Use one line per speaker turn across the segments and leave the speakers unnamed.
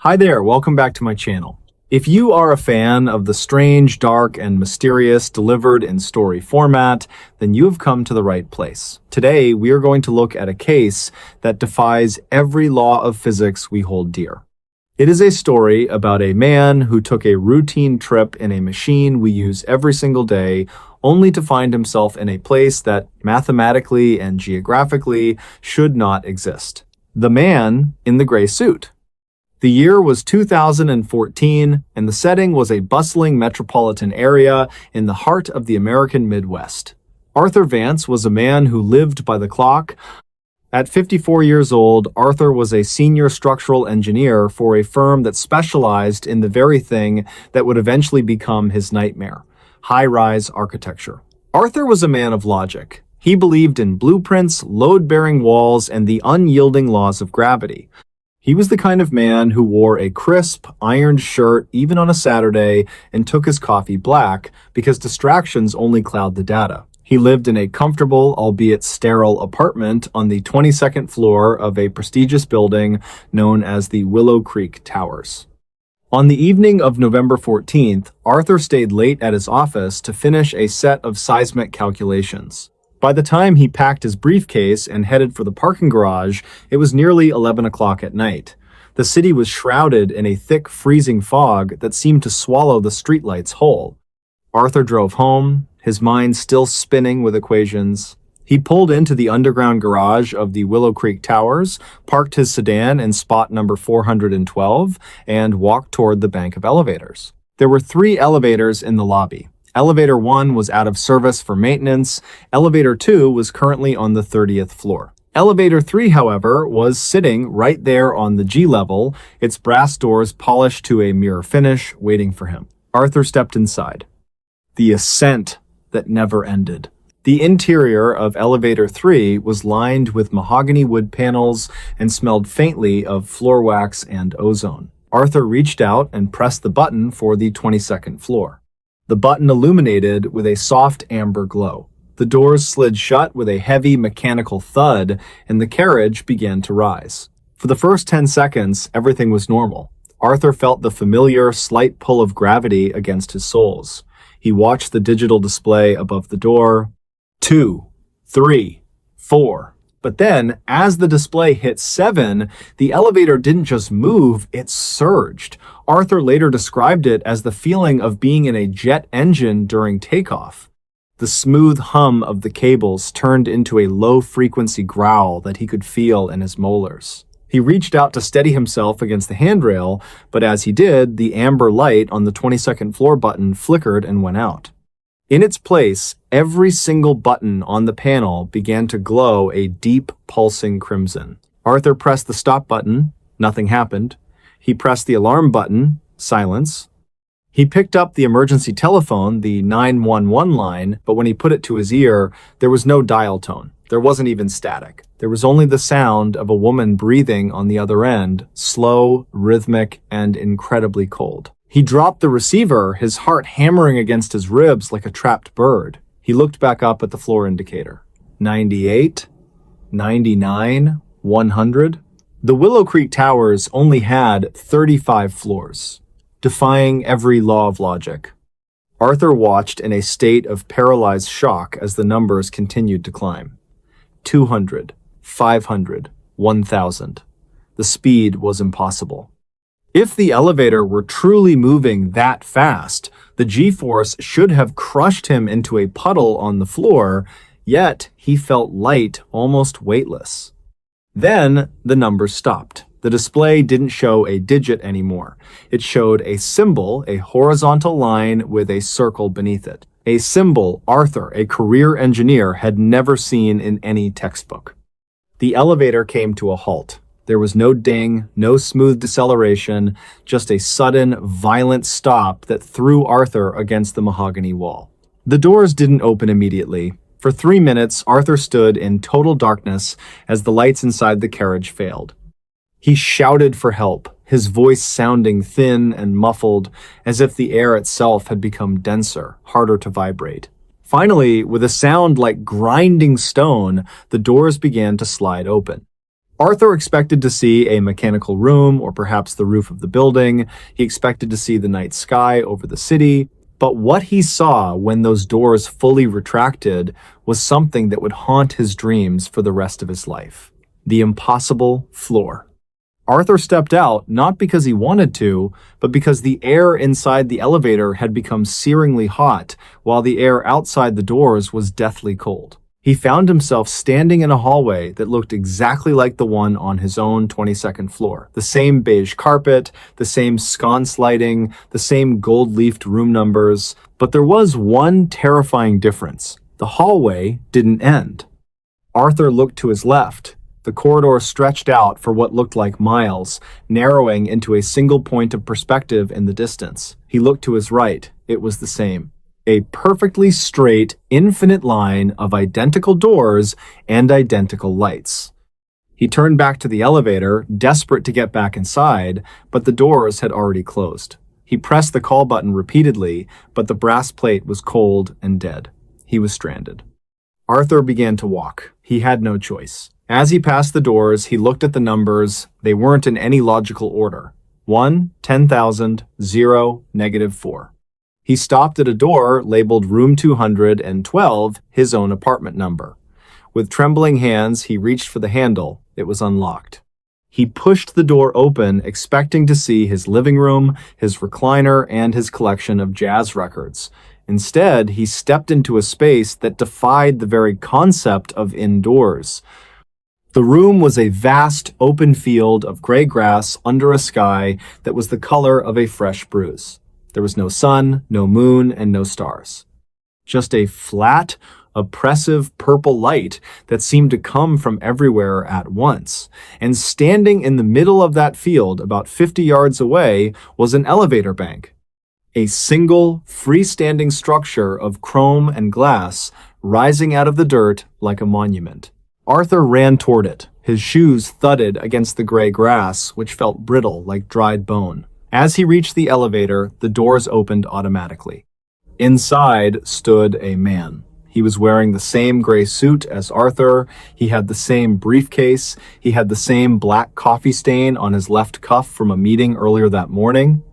Hi there, welcome back to my channel. If you are a fan of the strange, dark, and mysterious delivered in story format, then you have come to the right place. Today, we are going to look at a case that defies every law of physics we hold dear. It is a story about a man who took a routine trip in a machine we use every single day, only to find himself in a place that mathematically and geographically should not exist. The man in the gray suit. The year was 2014, and the setting was a bustling metropolitan area in the heart of the American Midwest. Arthur Vance was a man who lived by the clock. At 54 years old, Arthur was a senior structural engineer for a firm that specialized in the very thing that would eventually become his nightmare: high-rise architecture. Arthur was a man of logic. He believed in blueprints, load-bearing walls, and the unyielding laws of gravity. He was the kind of man who wore a crisp, ironed shirt even on a Saturday and took his coffee black because distractions only cloud the data. He lived in a comfortable, albeit sterile, apartment on the 22nd floor of a prestigious building known as the Willow Creek Towers. On the evening of November 14th, Arthur stayed late at his office to finish a set of seismic calculations. By the time he packed his briefcase and headed for the parking garage, it was nearly 11 o'clock at night. The city was shrouded in a thick, freezing fog that seemed to swallow the streetlights whole. Arthur drove home, his mind still spinning with equations. He pulled into the underground garage of the Willow Creek Towers, parked his sedan in spot number 412, and walked toward the bank of elevators. There were 3 elevators in the lobby. Elevator 1 was out of service for maintenance. Elevator 2 was currently on the 30th floor. Elevator 3, however, was sitting right there on the G level, its brass doors polished to a mirror finish, waiting for him. Arthur stepped inside. The ascent that never ended. The interior of Elevator 3 was lined with mahogany wood panels and smelled faintly of floor wax and ozone. Arthur reached out and pressed the button for the 22nd floor. The button illuminated with a soft amber glow. The doors slid shut with a heavy mechanical thud, and the carriage began to rise. For the first 10 seconds, everything was normal. Arthur felt the familiar, slight pull of gravity against his soles. He watched the digital display above the door. 2, 3, 4. But then, as the display hit 7, the elevator didn't just move, it surged. Arthur later described it as the feeling of being in a jet engine during takeoff. The smooth hum of the cables turned into a low-frequency growl that he could feel in his molars. He reached out to steady himself against the handrail, but as he did, the amber light on the 22nd floor button flickered and went out. In its place, every single button on the panel began to glow a deep, pulsing crimson. Arthur pressed the stop button. Nothing happened. He pressed the alarm button. Silence. He picked up the emergency telephone, the 911 line, but when he put it to his ear, there was no dial tone. There wasn't even static. There was only the sound of a woman breathing on the other end, slow, rhythmic, and incredibly cold. He dropped the receiver, his heart hammering against his ribs like a trapped bird. He looked back up at the floor indicator. 98, 99, 100. The Willow Creek Towers only had 35 floors, defying every law of logic. Arthur watched in a state of paralyzed shock as the numbers continued to climb. 200, 500, 1,000. The speed was impossible. If the elevator were truly moving that fast, the G-force should have crushed him into a puddle on the floor, yet he felt light, almost weightless. Then the numbers stopped. The display didn't show a digit anymore. It showed a symbol, a horizontal line with a circle beneath it. A symbol Arthur, a career engineer, had never seen in any textbook. The elevator came to a halt. There was no ding, no smooth deceleration, just a sudden, violent stop that threw Arthur against the mahogany wall. The doors didn't open immediately. For 3 minutes, Arthur stood in total darkness as the lights inside the carriage failed. He shouted for help, his voice sounding thin and muffled, as if the air itself had become denser, harder to vibrate. Finally, with a sound like grinding stone, the doors began to slide open. Arthur expected to see a mechanical room or perhaps the roof of the building. He expected to see the night sky over the city. But what he saw when those doors fully retracted was something that would haunt his dreams for the rest of his life. The impossible floor. Arthur stepped out not because he wanted to, but because the air inside the elevator had become searingly hot, while the air outside the doors was deathly cold. He found himself standing in a hallway that looked exactly like the one on his own 22nd floor. The same beige carpet, the same sconce lighting, the same gold-leafed room numbers. But there was one terrifying difference. The hallway didn't end. Arthur looked to his left. The corridor stretched out for what looked like miles, narrowing into a single point of perspective in the distance. He looked to his right. It was the same. A perfectly straight, infinite line of identical doors and identical lights. He turned back to the elevator, desperate to get back inside, but the doors had already closed. He pressed the call button repeatedly, but the brass plate was cold and dead. He was stranded. Arthur began to walk. He had no choice. As he passed the doors, he looked at the numbers. They weren't in any logical order. 1, 10,000, 0, -4. He stopped at a door labeled Room 212, his own apartment number. With trembling hands, he reached for the handle. It was unlocked. He pushed the door open, expecting to see his living room, his recliner, and his collection of jazz records. Instead, he stepped into a space that defied the very concept of indoors. The room was a vast, open field of gray grass under a sky that was the color of a fresh bruise. There was no sun, no moon, and no stars. Just a flat, oppressive purple light that seemed to come from everywhere at once. And standing in the middle of that field, about 50 yards away, was an elevator bank. A single, freestanding structure of chrome and glass rising out of the dirt like a monument. Arthur ran toward it. His shoes thudded against the gray grass, which felt brittle like dried bone. As he reached the elevator, the doors opened automatically. Inside stood a man. He was wearing the same gray suit as Arthur. He had the same briefcase. He had the same black coffee stain on his left cuff from a meeting earlier that morning.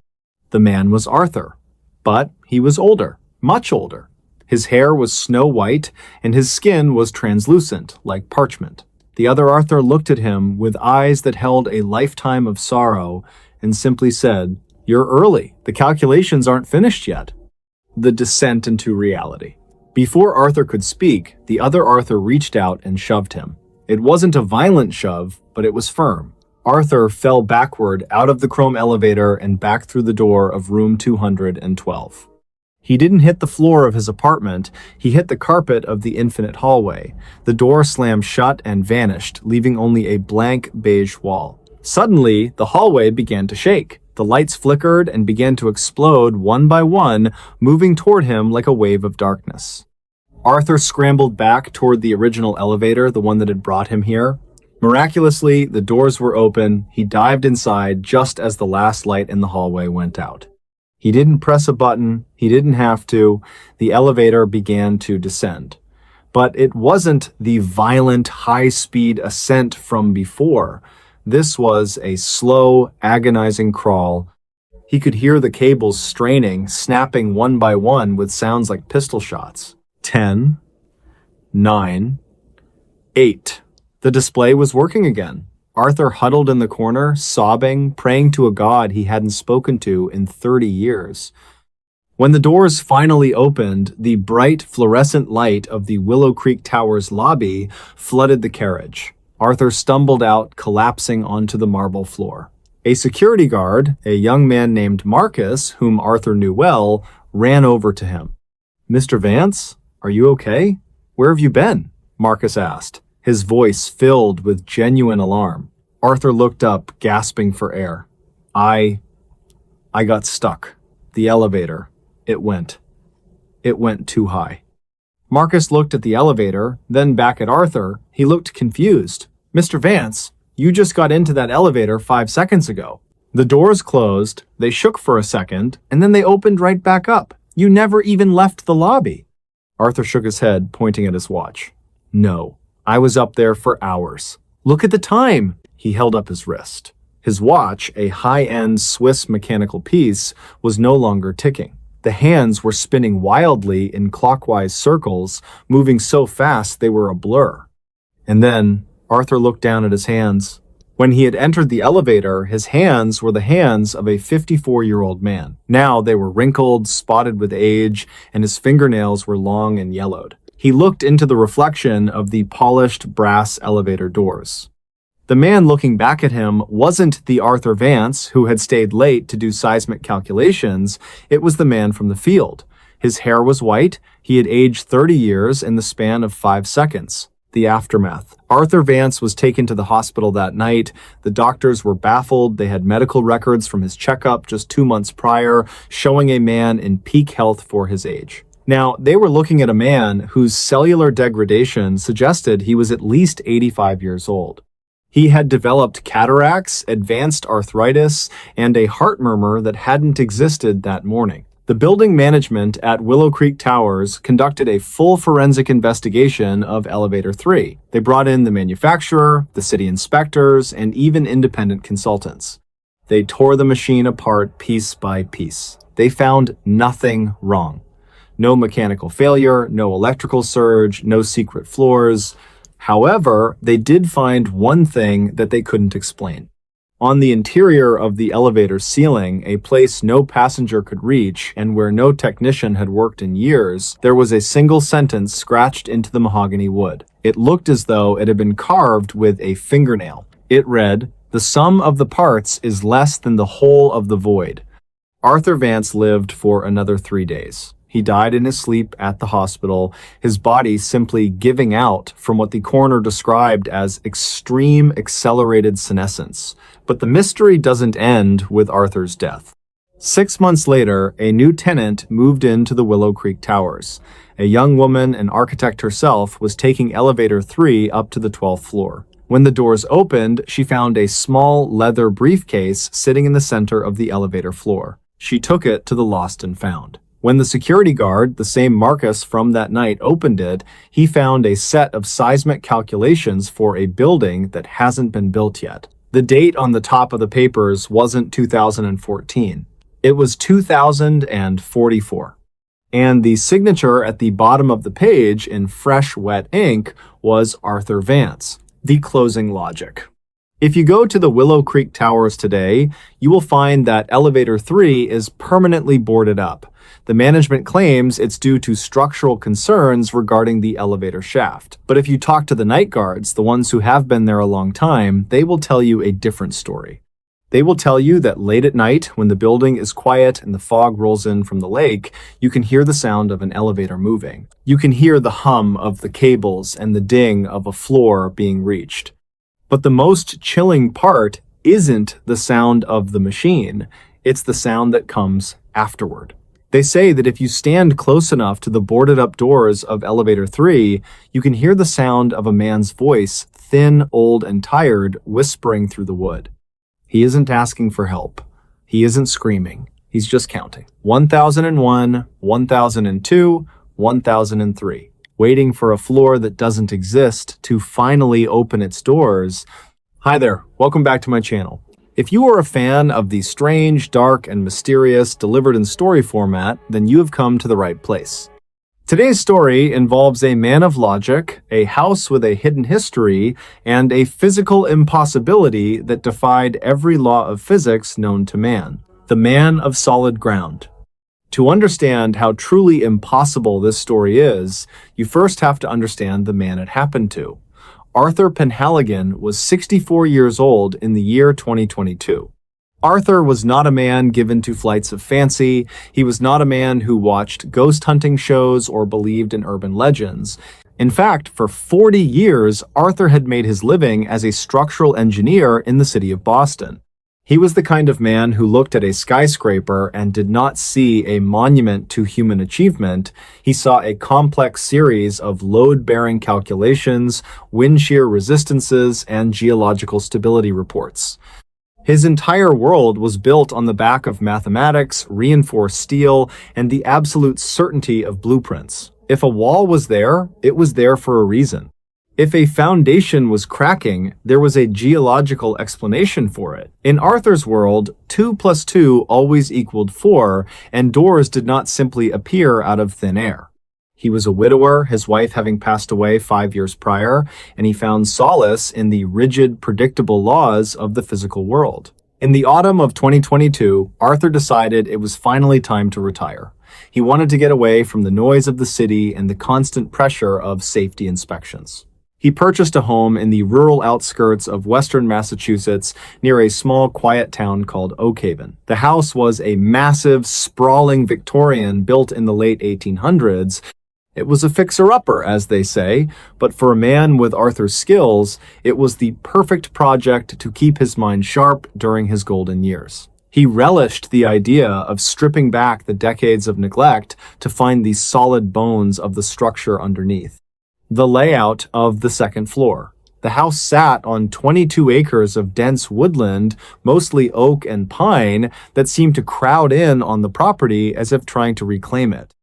The man was Arthur, but he was older, much older. His hair was snow white, and his skin was translucent, like parchment. The other Arthur looked at him with eyes that held a lifetime of sorrow and simply said, "You're early. The calculations aren't finished yet." The descent into reality. Before Arthur could speak, the other Arthur reached out and shoved him. It wasn't a violent shove, but it was firm. Arthur fell backward out of the chrome elevator and back through the door of room 212. He didn't hit the floor of his apartment, he hit the carpet of the infinite hallway. The door slammed shut and vanished, leaving only a blank beige wall. Suddenly, the hallway began to shake. The lights flickered and began to explode one by one, moving toward him like a wave of darkness. Arthur scrambled back toward the original elevator, the one that had brought him here. Miraculously, the doors were open. He dived inside just as the last light in the hallway went out. He didn't press a button. He didn't have to. The elevator began to descend. But it wasn't the violent, high-speed ascent from before. This was a slow, agonizing crawl. He could hear the cables straining, snapping one by one with sounds like pistol shots. 10, 9, 8. The display was working again. Arthur huddled in the corner, sobbing, praying to a god he hadn't spoken to in 30 years. When the doors finally opened, the bright fluorescent light of the Willow Creek Tower's lobby flooded the carriage. Arthur stumbled out, collapsing onto the marble floor. A security guard, a young man named Marcus, whom Arthur knew well, ran over to him. "Mr. Vance, are you okay? Where have you been?" Marcus asked, his voice filled with genuine alarm. Arthur looked up, gasping for air. I got stuck. The elevator. It went too high." Marcus looked at the elevator, then back at Arthur. He looked confused. "Mr. Vance, you just got into that elevator 5 seconds ago. The doors closed, they shook for a second, and then they opened right back up. You never even left the lobby." Arthur shook his head, pointing at his watch. "No, I was up there for hours. Look at the time! He held up his wrist. His watch, a high-end Swiss mechanical piece, was no longer ticking. The hands were spinning wildly in clockwise circles, moving so fast they were a blur. And then Arthur looked down at his hands. When he had entered the elevator, his hands were the hands of a 54-year-old man. Now they were wrinkled, spotted with age, and his fingernails were long and yellowed. He looked into the reflection of the polished brass elevator doors. The man looking back at him wasn't the Arthur Vance who had stayed late to do seismic calculations. It was the man from the field. His hair was white. He had aged 30 years in the span of 5 seconds. The aftermath. Arthur Vance was taken to the hospital that night. The doctors were baffled. They had medical records from his checkup just 2 months prior, showing a man in peak health for his age. Now, they were looking at a man whose cellular degradation suggested he was at least 85 years old. He had developed cataracts, advanced arthritis, and a heart murmur that hadn't existed that morning. The building management at Willow Creek Towers conducted a full forensic investigation of Elevator 3. They brought in the manufacturer, the city inspectors, and even independent consultants. They tore the machine apart piece by piece. They found nothing wrong. No mechanical failure, no electrical surge, no secret floors. However, they did find one thing that they couldn't explain. On the interior of the elevator ceiling, a place no passenger could reach and where no technician had worked in years, there was a single sentence scratched into the mahogany wood. It looked as though it had been carved with a fingernail. It read, "The sum of the parts is less than the whole of the void." Arthur Vance lived for another 3 days. He died in his sleep at the hospital, his body simply giving out from what the coroner described as extreme accelerated senescence. But the mystery doesn't end with Arthur's death. 6 months later, a new tenant moved into the Willow Creek Towers. A young woman, an architect herself, was taking Elevator 3 up to the 12th floor. When the doors opened, she found a small leather briefcase sitting in the center of the elevator floor. She took it to the lost and found. When the security guard, the same Marcus from that night, opened it, he found a set of seismic calculations for a building that hasn't been built yet. The date on the top of the papers wasn't 2014. It was 2044. And the signature at the bottom of the page in fresh, wet ink was Arthur Vance. The closing logic. If you go to the Willow Creek Towers today, you will find that Elevator 3 is permanently boarded up. The management claims it's due to structural concerns regarding the elevator shaft. But if you talk to the night guards, the ones who have been there a long time, they will tell you a different story. They will tell you that late at night, when the building is quiet and the fog rolls in from the lake, you can hear the sound of an elevator moving. You can hear the hum of the cables and the ding of a floor being reached. But the most chilling part isn't the sound of the machine. It's the sound that comes afterward. They say that if you stand close enough to the boarded up doors of Elevator 3, you can hear the sound of a man's voice, thin, old, and tired, whispering through the wood. He isn't asking for help. He isn't screaming. He's just counting. 1001, 1002, 1003. Waiting for a floor that doesn't exist to finally open its doors. Hi there, welcome back to my channel. If you are a fan of the strange, dark, and mysterious delivered in story format, then you have come to the right place. Today's story involves a man of logic, a house with a hidden history, and a physical impossibility that defied every law of physics known to man. The man of solid ground. To understand how truly impossible this story is, you first have to understand the man it happened to. Arthur Penhaligon was 64 years old in the year 2022. Arthur was not a man given to flights of fancy. He was not a man who watched ghost hunting shows or believed in urban legends. In fact, for 40 years, Arthur had made his living as a structural engineer in the city of Boston. He was the kind of man who looked at a skyscraper and did not see a monument to human achievement. He saw a complex series of load-bearing calculations, wind shear resistances, and geological stability reports. His entire world was built on the back of mathematics, reinforced steel, and the absolute certainty of blueprints. If a wall was there, it was there for a reason. If a foundation was cracking, there was a geological explanation for it. In Arthur's world, 2 plus 2 always equaled 4, and doors did not simply appear out of thin air. He was a widower, his wife having passed away 5 years prior, and he found solace in the rigid, predictable laws of the physical world. In the autumn of 2022, Arthur decided it was finally time to retire. He wanted to get away from the noise of the city and the constant pressure of safety inspections. He purchased a home in the rural outskirts of western Massachusetts near a small, quiet town called Oak Haven. The house was a massive, sprawling Victorian built in the late 1800s. It was a fixer-upper, as they say, but for a man with Arthur's skills, it was the perfect project to keep his mind sharp during his golden years. He relished the idea of stripping back the decades of neglect to find the solid bones of the structure underneath. The layout of the second floor. The house sat on 22 acres of dense woodland, mostly oak and pine, that seemed to crowd in on the property as if trying to reclaim it.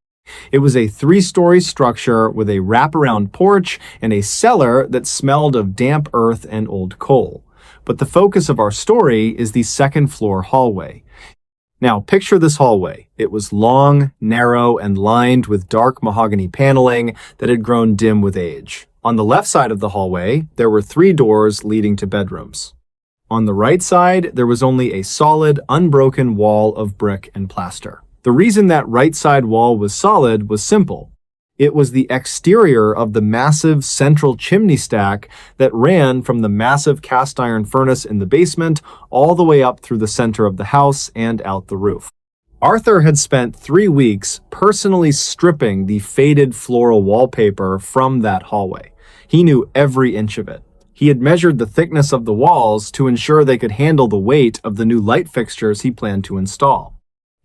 It was a 3-story structure with a wraparound porch and a cellar that smelled of damp earth and old coal. But the focus of our story is the second floor hallway. Now, picture this hallway. It was long, narrow, and lined with dark mahogany paneling that had grown dim with age. On the left side of the hallway, there were 3 doors leading to bedrooms. On the right side, there was only a solid, unbroken wall of brick and plaster. The reason that right side wall was solid was simple. It was the exterior of the massive central chimney stack that ran from the massive cast iron furnace in the basement all the way up through the center of the house and out the roof. Arthur had spent 3 weeks personally stripping the faded floral wallpaper from that hallway. He knew every inch of it. He had measured the thickness of the walls to ensure they could handle the weight of the new light fixtures he planned to install.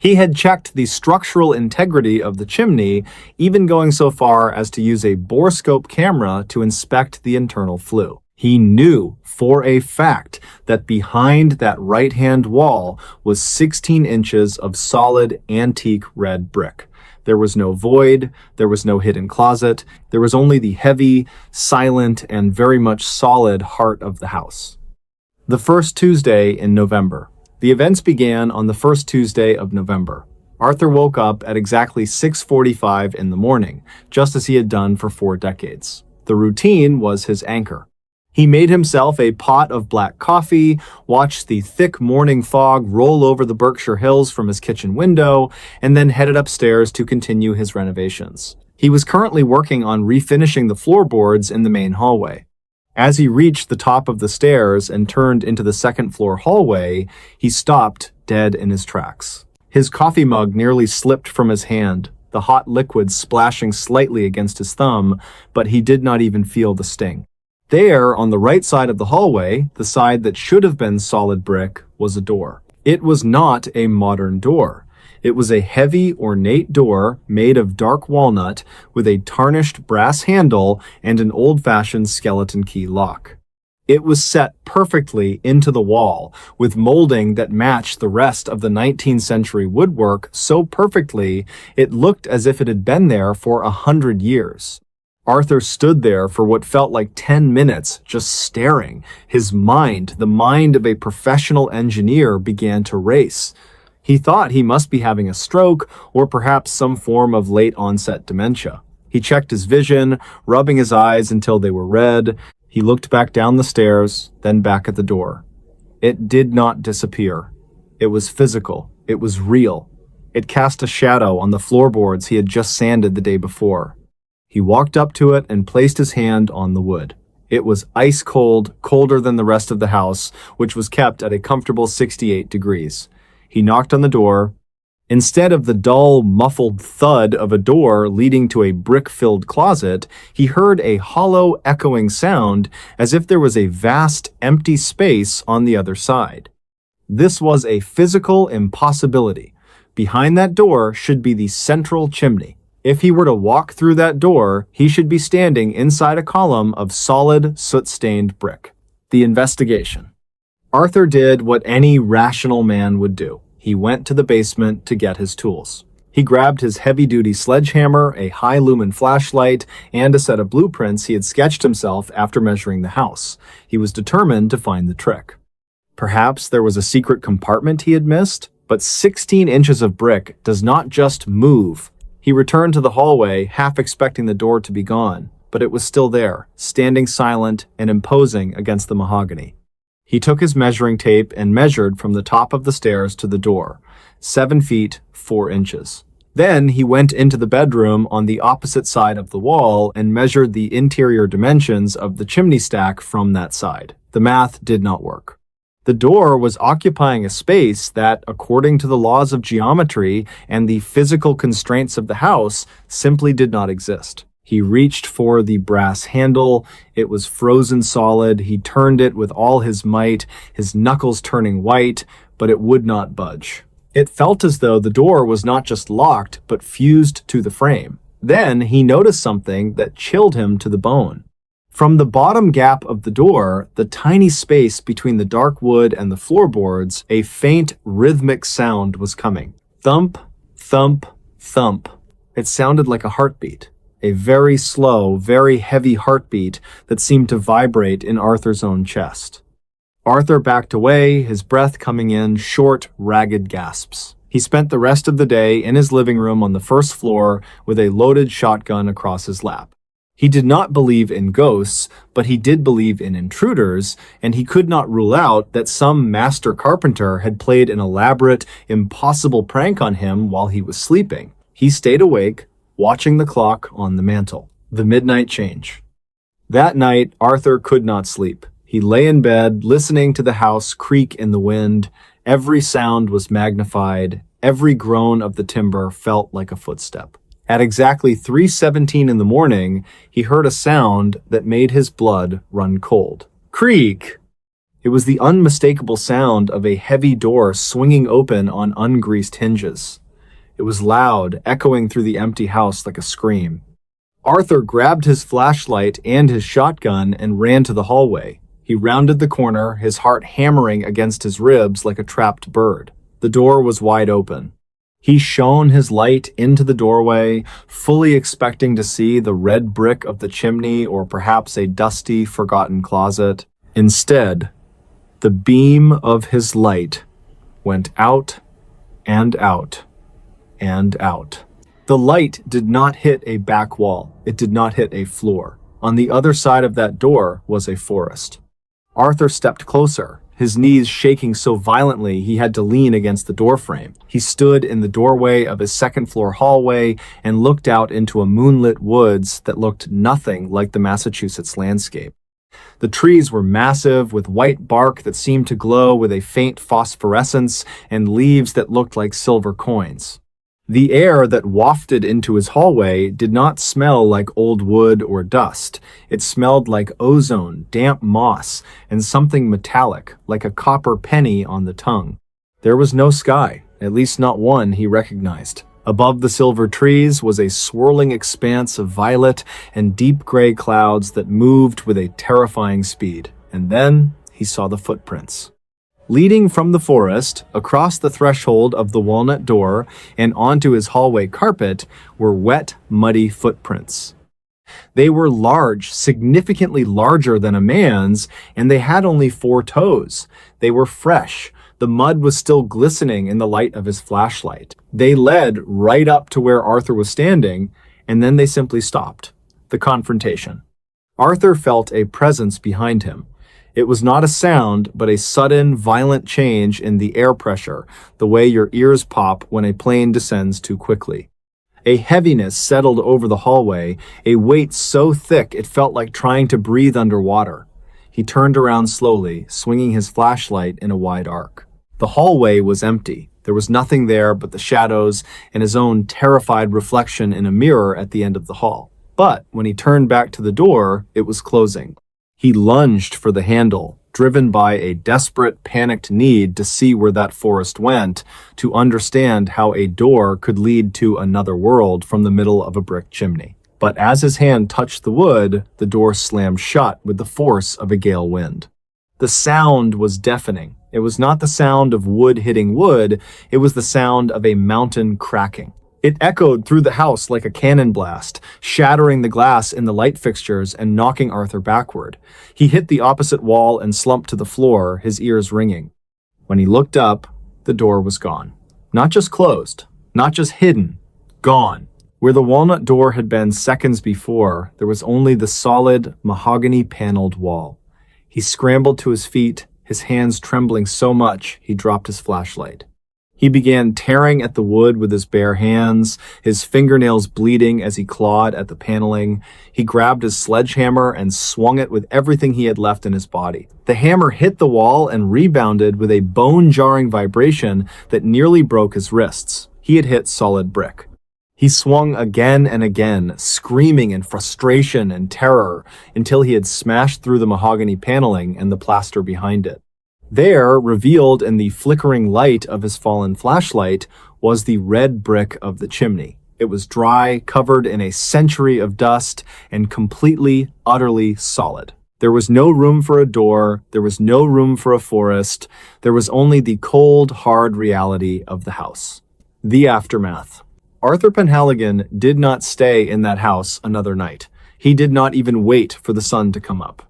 He had checked the structural integrity of the chimney, even going so far as to use a borescope camera to inspect the internal flue. He knew for a fact that behind that right-hand wall was 16 inches of solid antique red brick. There was no void, there was no hidden closet, there was only the heavy, silent, and very much solid heart of the house. The first Tuesday in November. The events began on the first Tuesday of November. Arthur woke up at exactly 6:45 in the morning, just as he had done for 4 decades. The routine was his anchor. He made himself a pot of black coffee, watched the thick morning fog roll over the Berkshire Hills from his kitchen window, and then headed upstairs to continue his renovations. He was currently working on refinishing the floorboards in the main hallway. As he reached the top of the stairs and turned into the second floor hallway, he stopped dead in his tracks. His coffee mug nearly slipped from his hand, the hot liquid splashing slightly against his thumb, but he did not even feel the sting. There, on the right side of the hallway, the side that should have been solid brick, was a door. It was not a modern door. It was a heavy, ornate door made of dark walnut with a tarnished brass handle and an old-fashioned skeleton key lock. It was set perfectly into the wall, with molding that matched the rest of the 19th century woodwork so perfectly it looked as if it had been there for 100 years. Arthur stood there for what felt like 10 minutes, just staring. His mind, the mind of a professional engineer, began to race. He thought he must be having a stroke or perhaps some form of late-onset dementia. He checked his vision, rubbing his eyes until they were red. He looked back down the stairs, then back at the door. It did not disappear. It was physical. It was real. It cast a shadow on the floorboards he had just sanded the day before. He walked up to it and placed his hand on the wood. It was ice cold, colder than the rest of the house, which was kept at a comfortable 68 degrees. He knocked on the door. Instead of the dull, muffled thud of a door leading to a brick-filled closet, he heard a hollow, echoing sound as if there was a vast, empty space on the other side. This was a physical impossibility. Behind that door should be the central chimney. If he were to walk through that door, he should be standing inside a column of solid, soot-stained brick. The investigation. Arthur did what any rational man would do. He went to the basement to get his tools. He He grabbed his heavy-duty sledgehammer, a high-lumen flashlight, and a set of blueprints he had sketched himself after measuring the house. He was determined to find the trick. Perhaps there was a secret compartment he had missed, but 16 inches of brick does not just move. He returned to the hallway, half expecting the door to be gone, but it was still there, standing silent and imposing against the mahogany. He took his measuring tape and measured from the top of the stairs to the door, 7 feet, 4 inches. Then he went into the bedroom on the opposite side of the wall and measured the interior dimensions of the chimney stack from that side. The math did not work. The door was occupying a space that, according to the laws of geometry and the physical constraints of the house, simply did not exist. He reached for the brass handle. It was frozen solid. He turned it with all his might, his knuckles turning white, but it would not budge. It felt as though the door was not just locked, but fused to the frame. Then he noticed something that chilled him to the bone. From the bottom gap of the door, the tiny space between the dark wood and the floorboards, a faint, rhythmic sound was coming. Thump, thump, thump. It sounded like a heartbeat. A very slow, very heavy heartbeat that seemed to vibrate in Arthur's own chest. Arthur backed away, his breath coming in short, ragged gasps. He spent the rest of the day in his living room on the first floor with a loaded shotgun across his lap. He did not believe in ghosts, but he did believe in intruders, and he could not rule out that some master carpenter had played an elaborate, impossible prank on him while he was sleeping. He stayed awake, watching the clock on the mantel. The midnight change. That night, Arthur could not sleep. He lay in bed, listening to the house creak in the wind. Every sound was magnified. Every groan of the timber felt like a footstep. At exactly 3:17 in the morning, he heard a sound that made his blood run cold. Creak! It was the unmistakable sound of a heavy door swinging open on ungreased hinges. It was loud, echoing through the empty house like a scream. Arthur grabbed his flashlight and his shotgun and ran to the hallway. He rounded the corner, his heart hammering against his ribs like a trapped bird. The door was wide open. He shone his light into the doorway, fully expecting to see the red brick of the chimney or perhaps a dusty, forgotten closet. Instead, the beam of his light went out and out and out. The light did not hit a back wall. It did not hit a floor. On the other side of that door was a forest. Arthur stepped closer, his knees shaking so violently he had to lean against the doorframe. He stood in the doorway of his second-floor hallway and looked out into a moonlit woods that looked nothing like the Massachusetts landscape. The trees were massive, with white bark that seemed to glow with a faint phosphorescence and leaves that looked like silver coins. The air that wafted into his hallway did not smell like old wood or dust. It smelled like ozone, damp moss, and something metallic, like a copper penny on the tongue. There was no sky, at least not one he recognized. Above the silver trees was a swirling expanse of violet and deep gray clouds that moved with a terrifying speed. And then he saw the footprints. Leading from the forest, across the threshold of the walnut door and onto his hallway carpet were wet, muddy footprints. They were large, significantly larger than a man's, and they had only 4 toes. They were fresh. The mud was still glistening in the light of his flashlight. They led right up to where Arthur was standing, and then they simply stopped. The confrontation. Arthur felt a presence behind him. It was not a sound, but a sudden, violent change in the air pressure, the way your ears pop when a plane descends too quickly. A heaviness settled over the hallway, a weight so thick it felt like trying to breathe underwater. He turned around slowly, swinging his flashlight in a wide arc. The hallway was empty. There was nothing there but the shadows and his own terrified reflection in a mirror at the end of the hall. But when he turned back to the door, it was closing. He lunged for the handle, driven by a desperate, panicked need to see where that forest went, to understand how a door could lead to another world from the middle of a brick chimney. But as his hand touched the wood, the door slammed shut with the force of a gale wind. The sound was deafening. It was not the sound of wood hitting wood, it was the sound of a mountain cracking. It echoed through the house like a cannon blast, shattering the glass in the light fixtures and knocking Arthur backward. He hit the opposite wall and slumped to the floor, his ears ringing. When he looked up, the door was gone. Not just closed, not just hidden, gone. Where the walnut door had been seconds before, there was only the solid, mahogany-paneled wall. He scrambled to his feet, his hands trembling so much he dropped his flashlight. He began tearing at the wood with his bare hands, his fingernails bleeding as he clawed at the paneling. He grabbed his sledgehammer and swung it with everything he had left in his body. The hammer hit the wall and rebounded with a bone-jarring vibration that nearly broke his wrists. He had hit solid brick. He swung again and again, screaming in frustration and terror, until he had smashed through the mahogany paneling and the plaster behind it. There, revealed in the flickering light of his fallen flashlight, was the red brick of the chimney. It was dry, covered in a century of dust, and completely, utterly solid. There was no room for a door, there was no room for a forest, there was only the cold, hard reality of the house. The aftermath. Arthur Penhaligon did not stay in that house another night. He did not even wait for the sun to come up.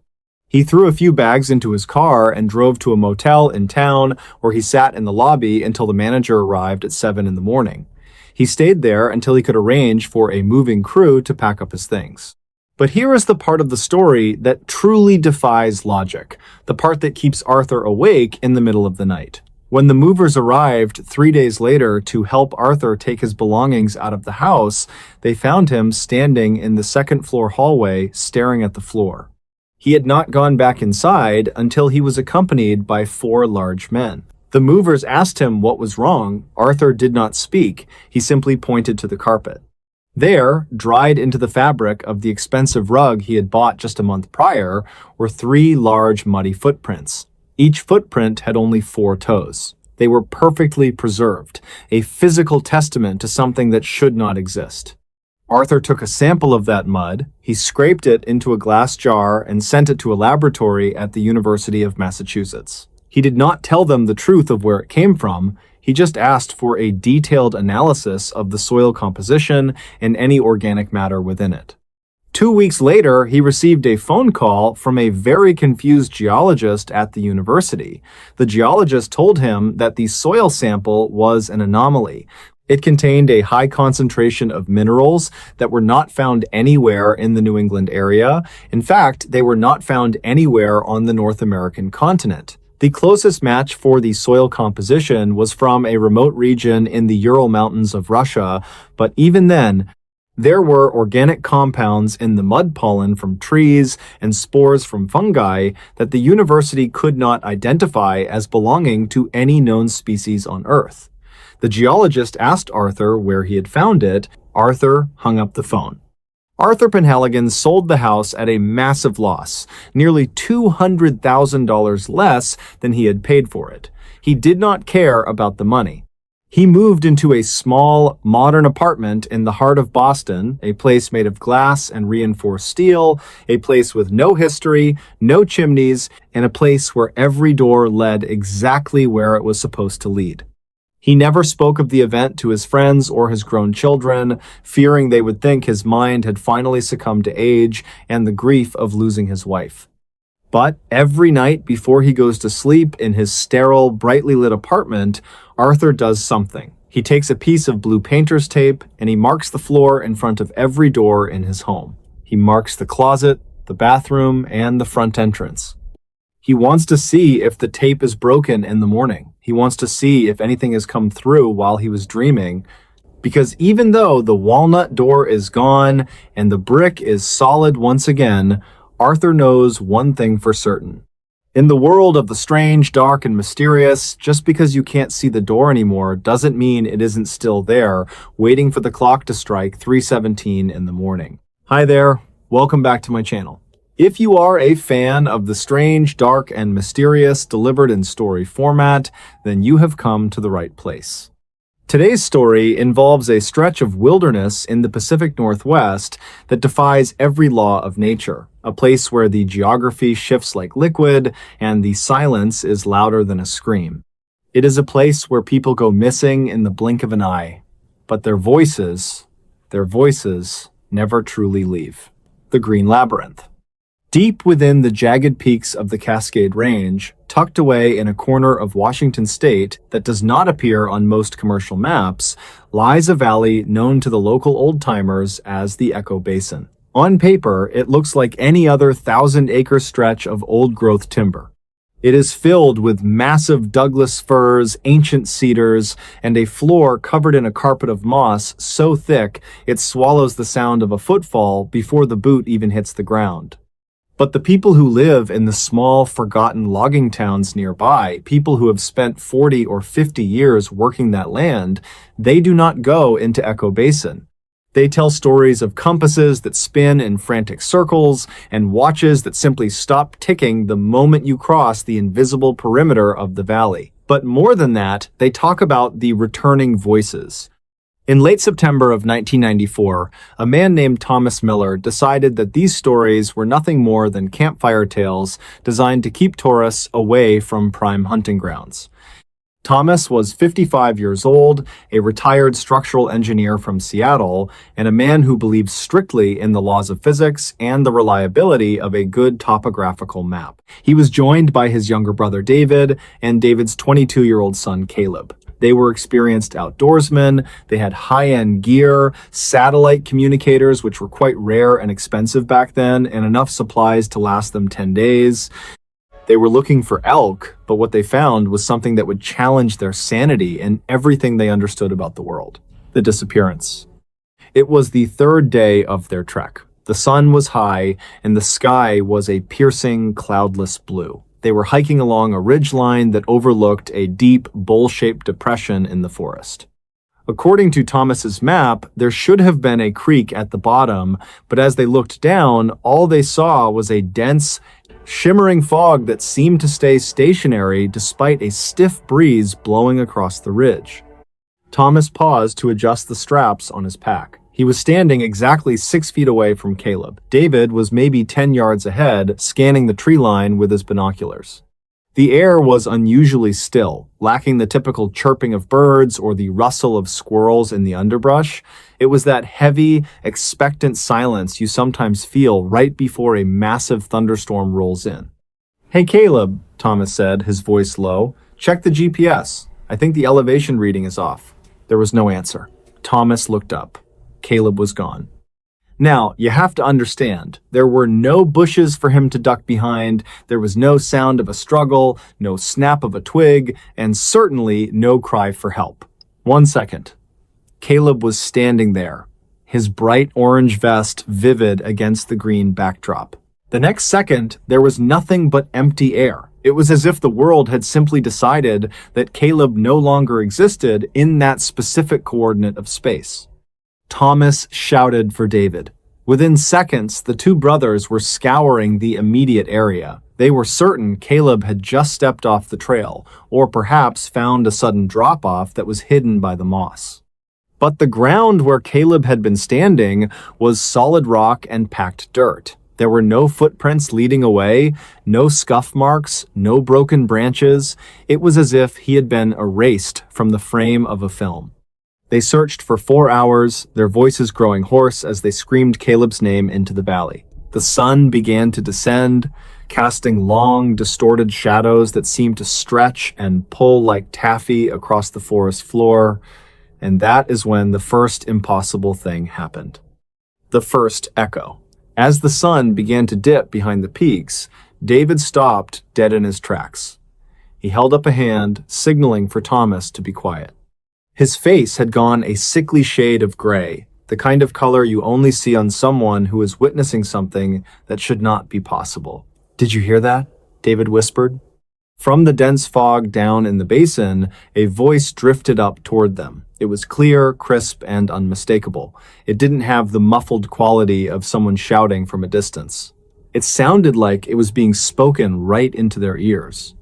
He threw a few bags into his car and drove to a motel in town where he sat in the lobby until the manager arrived at 7 in the morning. He stayed there until he could arrange for a moving crew to pack up his things. But here is the part of the story that truly defies logic, the part that keeps Arthur awake in the middle of the night. When the movers arrived 3 days later to help Arthur take his belongings out of the house, they found him standing in the second-floor hallway staring at the floor. He had not gone back inside until he was accompanied by 4 large men. The movers asked him what was wrong. Arthur did not speak. He simply pointed to the carpet. There, dried into the fabric of the expensive rug he had bought just a month prior, were 3 large muddy footprints. Each footprint had only 4 toes. They were perfectly preserved, a physical testament to something that should not exist. Arthur took a sample of that mud, he scraped it into a glass jar and sent it to a laboratory at the University of Massachusetts. He did not tell them the truth of where it came from, he just asked for a detailed analysis of the soil composition and any organic matter within it. 2 weeks later, he received a phone call from a very confused geologist at the university. The geologist told him that the soil sample was an anomaly. It contained a high concentration of minerals that were not found anywhere in the New England area. In fact, they were not found anywhere on the North American continent. The closest match for the soil composition was from a remote region in the Ural Mountains of Russia, but even then, there were organic compounds in the mud pollen from trees and spores from fungi that the university could not identify as belonging to any known species on Earth. The geologist asked Arthur where he had found it. Arthur hung up the phone. Arthur Penhaligon sold the house at a massive loss, nearly $200,000 less than he had paid for it. He did not care about the money. He moved into a small, modern apartment in the heart of Boston, a place made of glass and reinforced steel, a place with no history, no chimneys, and a place where every door led exactly where it was supposed to lead. He never spoke of the event to his friends or his grown children, fearing they would think his mind had finally succumbed to age and the grief of losing his wife. But every night before he goes to sleep in his sterile, brightly lit apartment, Arthur does something. He takes a piece of blue painter's tape and he marks the floor in front of every door in his home. He marks the closet, the bathroom, and the front entrance. He wants to see if the tape is broken in the morning. He wants to see if anything has come through while he was dreaming, because even though the walnut door is gone and the brick is solid once again, Arthur knows one thing for certain. In the world of the strange, dark, and mysterious, just because you can't see the door anymore doesn't mean it isn't still there, waiting for the clock to strike 3:17 in the morning. Hi there, welcome back to my channel. If you are a fan of the strange, dark, and mysterious delivered in story format, then you have come to the right place. Today's story involves a stretch of wilderness in the Pacific Northwest that defies every law of nature, a place where the geography shifts like liquid and the silence is louder than a scream. It is a place where people go missing in the blink of an eye, but their voices never truly leave. The Green Labyrinth. Deep within the jagged peaks of the Cascade Range, tucked away in a corner of Washington state that does not appear on most commercial maps, lies a valley known to the local old-timers as the Echo Basin. On paper, it looks like any other 1,000-acre stretch of old-growth timber. It is filled with massive Douglas firs, ancient cedars, and a floor covered in a carpet of moss so thick it swallows the sound of a footfall before the boot even hits the ground. But the people who live in the small, forgotten logging towns nearby, people who have spent 40 or 50 years working that land, they do not go into Echo Basin. They tell stories of compasses that spin in frantic circles and watches that simply stop ticking the moment you cross the invisible perimeter of the valley. But more than that, they talk about the returning voices. In late September of 1994, a man named Thomas Miller decided that these stories were nothing more than campfire tales designed to keep tourists away from prime hunting grounds. Thomas was 55 years old, a retired structural engineer from Seattle, and a man who believed strictly in the laws of physics and the reliability of a good topographical map. He was joined by his younger brother David and David's 22-year-old son Caleb. They were experienced outdoorsmen, they had high-end gear, satellite communicators, which were quite rare and expensive back then, and enough supplies to last them 10 days. They were looking for elk, but what they found was something that would challenge their sanity and everything they understood about the world: the disappearance. It was the third day of their trek. The sun was high, and the sky was a piercing, cloudless blue. They were hiking along a ridgeline that overlooked a deep, bowl-shaped depression in the forest. According to Thomas's map, there should have been a creek at the bottom, but as they looked down, all they saw was a dense, shimmering fog that seemed to stay stationary despite a stiff breeze blowing across the ridge. Thomas paused to adjust the straps on his pack. He was standing exactly 6 feet away from Caleb. David was maybe 10 yards ahead, scanning the tree line with his binoculars. The air was unusually still, lacking the typical chirping of birds or the rustle of squirrels in the underbrush. It was that heavy, expectant silence you sometimes feel right before a massive thunderstorm rolls in. "Hey Caleb," Thomas said, his voice low, "check the GPS. I think the elevation reading is off." There was no answer. Thomas looked up. Caleb was gone. Now, you have to understand, there were no bushes for him to duck behind, there was no sound of a struggle, no snap of a twig, and certainly no cry for help. 1 second. Caleb was standing there, his bright orange vest vivid against the green backdrop. The next second, there was nothing but empty air. It was as if the world had simply decided that Caleb no longer existed in that specific coordinate of space. Thomas shouted for David. Within seconds, the two brothers were scouring the immediate area. They were certain Caleb had just stepped off the trail, or perhaps found a sudden drop-off that was hidden by the moss. But the ground where Caleb had been standing was solid rock and packed dirt. There were no footprints leading away, no scuff marks, no broken branches. It was as if he had been erased from the frame of a film. They searched for 4 hours, their voices growing hoarse as they screamed Caleb's name into the valley. The sun began to descend, casting long, distorted shadows that seemed to stretch and pull like taffy across the forest floor, and that is when the first impossible thing happened. The first echo. As the sun began to dip behind the peaks, David stopped dead in his tracks. He held up a hand, signaling for Thomas to be quiet. His face had gone a sickly shade of gray, the kind of color you only see on someone who is witnessing something that should not be possible. "Did you hear that?" David whispered. From the dense fog down in the basin, a voice drifted up toward them. It was clear, crisp, and unmistakable. It didn't have the muffled quality of someone shouting from a distance. It sounded like it was being spoken right into their ears.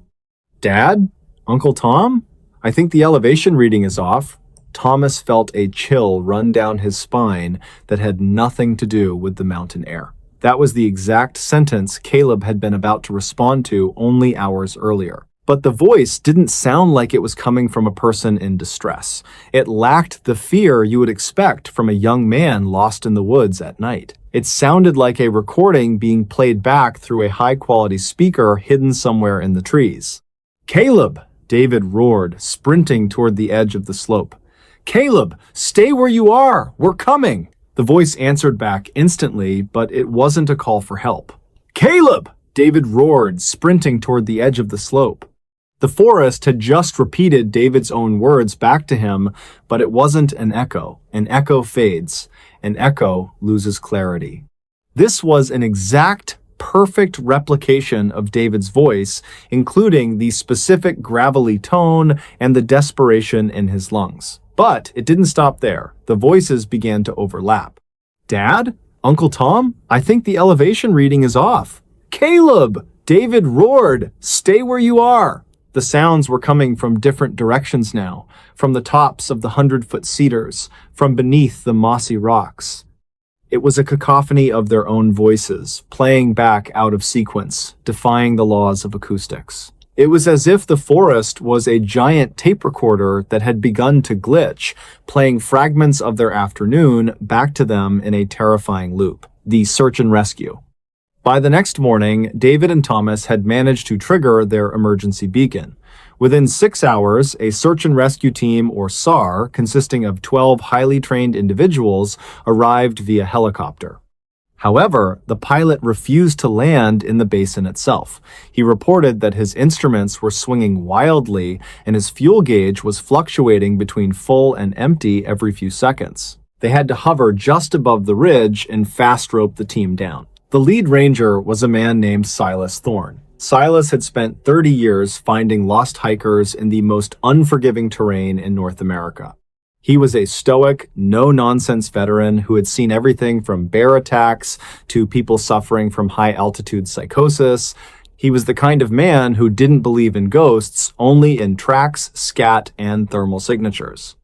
"Dad? Uncle Tom? I think the elevation reading is off." Thomas felt a chill run down his spine that had nothing to do with the mountain air. That was the exact sentence Caleb had been about to respond to only hours earlier. But the voice didn't sound like it was coming from a person in distress. It lacked the fear you would expect from a young man lost in the woods at night. It sounded like a recording being played back through a high-quality speaker hidden somewhere in the trees. "Caleb!" David roared, sprinting toward the edge of the slope. "Caleb, stay where you are! We're coming!" The voice answered back instantly, but it wasn't a call for help. "Caleb!" David roared, sprinting toward the edge of the slope. The forest had just repeated David's own words back to him, but it wasn't an echo. An echo fades. An echo loses clarity. This was an exact, perfect replication of David's voice, including the specific gravelly tone and the desperation in his lungs. But it didn't stop there. The voices began to overlap. "Dad? Uncle Tom? I think the elevation reading is off." "Caleb!" David roared. "Stay where you are!" The sounds were coming from different directions now, from the tops of the 100-foot cedars, from beneath the mossy rocks. It was a cacophony of their own voices, playing back out of sequence, defying the laws of acoustics. It was as if the forest was a giant tape recorder that had begun to glitch, playing fragments of their afternoon back to them in a terrifying loop. The search and rescue. By the next morning, David and Thomas had managed to trigger their emergency beacon. Within 6 hours, a search and rescue team, or SAR, consisting of 12 highly trained individuals, arrived via helicopter. However, the pilot refused to land in the basin itself. He reported that his instruments were swinging wildly and his fuel gauge was fluctuating between full and empty every few seconds. They had to hover just above the ridge and fast rope the team down. The lead ranger was a man named Silas Thorne. Silas had spent 30 years finding lost hikers in the most unforgiving terrain in North America. He was a stoic, no-nonsense veteran who had seen everything from bear attacks to people suffering from high-altitude psychosis. He was the kind of man who didn't believe in ghosts, only in tracks, scat, and thermal signatures.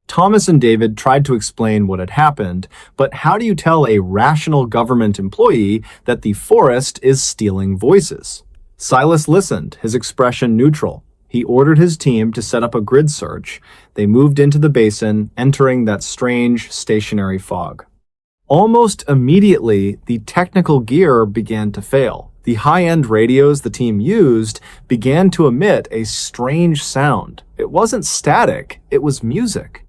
Thomas and David tried to explain what had happened, but how do you tell a rational government employee that the forest is stealing voices? Silas listened, his expression neutral. He ordered his team to set up a grid search. They moved into the basin, entering that strange, stationary fog. Almost immediately, the technical gear began to fail. The high-end radios the team used began to emit a strange sound. It wasn't static, it was music.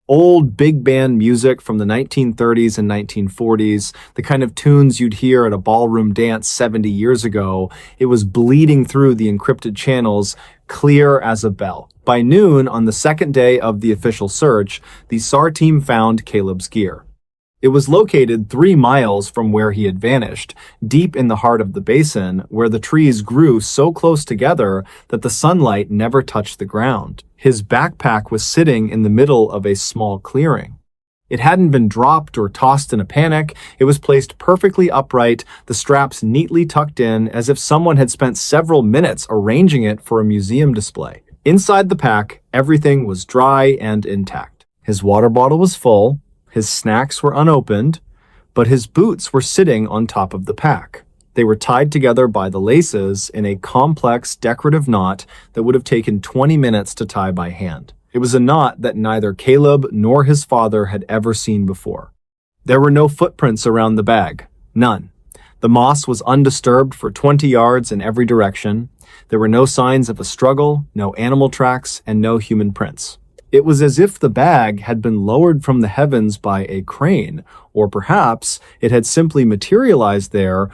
Old big band music from the 1930s and 1940s, the kind of tunes you'd hear at a ballroom dance 70 years ago. It was bleeding through the encrypted channels, clear as a bell. By noon on the second day of the official search, the SAR team found Caleb's gear. It was located 3 miles from where he had vanished, deep in the heart of the basin, where the trees grew so close together that the sunlight never touched the ground. His backpack was sitting in the middle of a small clearing. It hadn't been dropped or tossed in a panic. It was placed perfectly upright, the straps neatly tucked in, as if someone had spent several minutes arranging it for a museum display. Inside the pack, everything was dry and intact. His water bottle was full. His snacks were unopened, but his boots were sitting on top of the pack. They were tied together by the laces in a complex decorative knot that would have taken 20 minutes to tie by hand. It was a knot that neither Caleb nor his father had ever seen before. There were no footprints around the bag. None. The moss was undisturbed for 20 yards in every direction. There were no signs of a struggle, no animal tracks, and no human prints. It was as if the bag had been lowered from the heavens by a crane, or perhaps it had simply materialized there,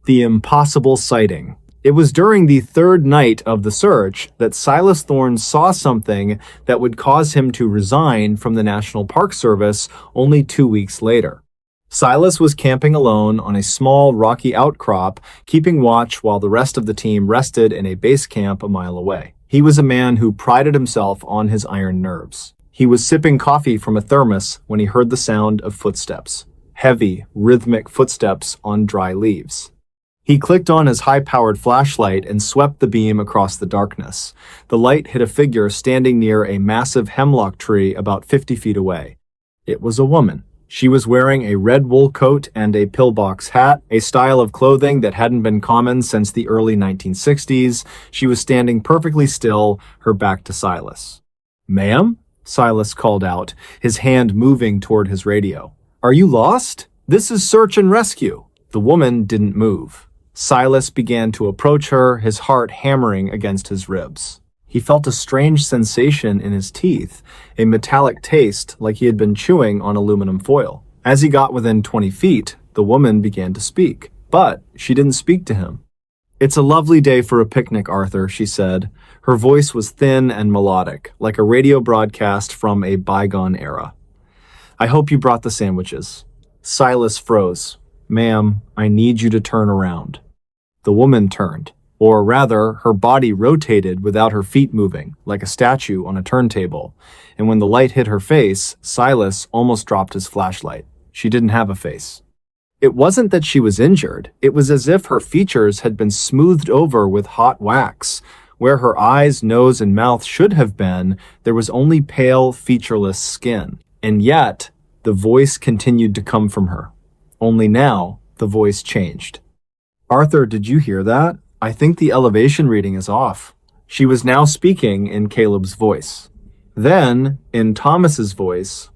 the impossible sighting. It was during the 3rd night of the search that Silas Thorne saw something that would cause him to resign from the National Park Service only 2 weeks later. Silas was camping alone on a small rocky outcrop, keeping watch while the rest of the team rested in a base camp a mile away. He was a man who prided himself on his iron nerves. He was sipping coffee from a thermos when he heard the sound of footsteps. Heavy, rhythmic footsteps on dry leaves. He clicked on his high-powered flashlight and swept the beam across the darkness. The light hit a figure standing near a massive hemlock tree about 50 feet away. It was a woman. She was wearing a red wool coat and a pillbox hat, a style of clothing that hadn't been common since the early 1960s. She was standing perfectly still, her back to Silas. "Ma'am?" Silas called out, his hand moving toward his radio. "Are you lost? This is search and rescue." The woman didn't move. Silas began to approach her, his heart hammering against his ribs. He felt a strange sensation in his teeth, a metallic taste like he had been chewing on aluminum foil. As he got within 20 feet, the woman began to speak, but she didn't speak to him. "It's a lovely day for a picnic, Arthur," she said. Her voice was thin and melodic, like a radio broadcast from a bygone era. "I hope you brought the sandwiches." Silas froze. "Ma'am, I need you to turn around." The woman turned. Or rather, her body rotated without her feet moving, like a statue on a turntable. And when the light hit her face, Silas almost dropped his flashlight. She didn't have a face. It wasn't that she was injured. It was as if her features had been smoothed over with hot wax. Where her eyes, nose, and mouth should have been, there was only pale, featureless skin. And yet, the voice continued to come from her. Only now, the voice changed. "Arthur, did you hear that? I think the elevation reading is off." She was now speaking in Caleb's voice. Then, in Thomas's voice.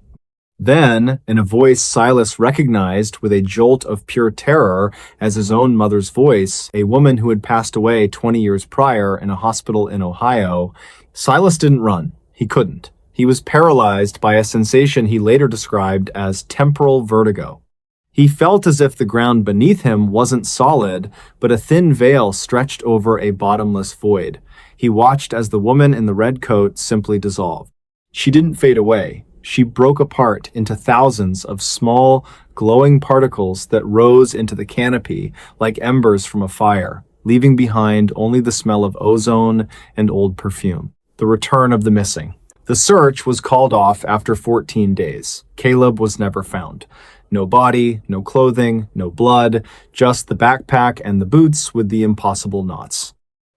Then, in a voice Silas recognized with a jolt of pure terror as his own mother's voice, a woman who had passed away 20 years prior in a hospital in Ohio. Silas didn't run. He couldn't. He was paralyzed by a sensation he later described as temporal vertigo. He felt as if the ground beneath him wasn't solid, but a thin veil stretched over a bottomless void. He watched as the woman in the red coat simply dissolved. She didn't fade away. She broke apart into thousands of small, glowing particles that rose into the canopy like embers from a fire, leaving behind only the smell of ozone and old perfume. The return of the missing. The search was called off after 14 days. Caleb was never found. No body, no clothing, no blood, just the backpack and the boots with the impossible knots.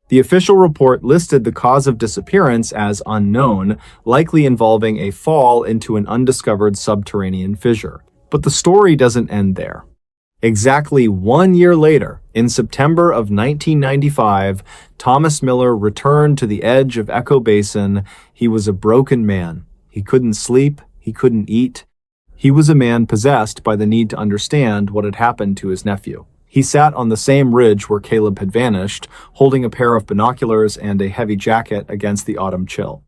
The official report listed the cause of disappearance as unknown, likely involving a fall into an undiscovered subterranean fissure. But the story doesn't end there. Exactly 1 year later, in September of 1995, Thomas Miller returned to the edge of Echo Basin. He was a broken man. He couldn't sleep. He couldn't eat. He was a man possessed by the need to understand what had happened to his nephew. He sat on the same ridge where Caleb had vanished, holding a pair of binoculars and a heavy jacket against the autumn chill.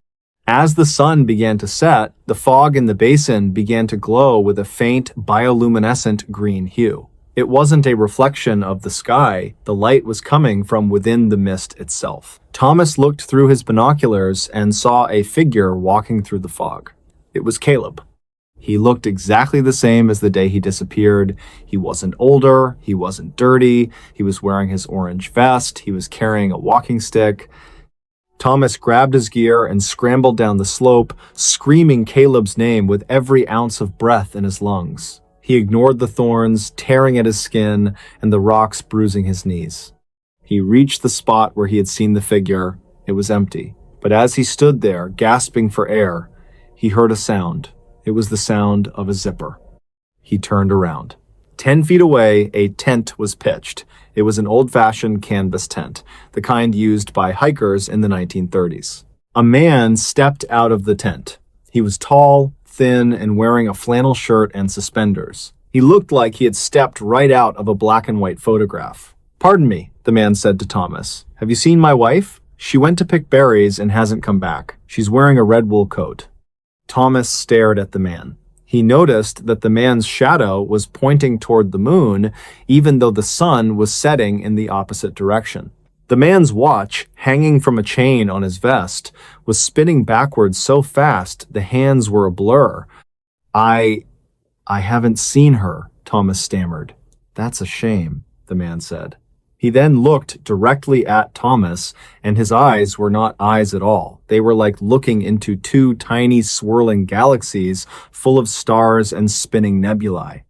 As the sun began to set, the fog in the basin began to glow with a faint, bioluminescent green hue. It wasn't a reflection of the sky. The light was coming from within the mist itself. Thomas looked through his binoculars and saw a figure walking through the fog. It was Caleb. He looked exactly the same as the day he disappeared. He wasn't older, he wasn't dirty, he was wearing his orange vest, he was carrying a walking stick. Thomas grabbed his gear and scrambled down the slope, screaming Caleb's name with every ounce of breath in his lungs. He ignored the thorns tearing at his skin and the rocks bruising his knees. He reached the spot where he had seen the figure. It was empty. But as he stood there, gasping for air, he heard a sound. It was the sound of a zipper. He turned around. 10 feet away, a tent was pitched. It was an old-fashioned canvas tent, the kind used by hikers in the 1930s. A man stepped out of the tent. He was tall, thin, and wearing a flannel shirt and suspenders. He looked like he had stepped right out of a black and white photograph. "Pardon me," the man said to Thomas. "Have you seen my wife? She went to pick berries and hasn't come back. She's wearing a red wool coat." Thomas stared at the man. He noticed that the man's shadow was pointing toward the moon, even though the sun was setting in the opposite direction. The man's watch, hanging from a chain on his vest, was spinning backwards so fast the hands were a blur. I haven't seen her," Thomas stammered. "That's a shame," the man said. He then looked directly at Thomas, and his eyes were not eyes at all. They were like looking into two tiny swirling galaxies full of stars and spinning nebulae.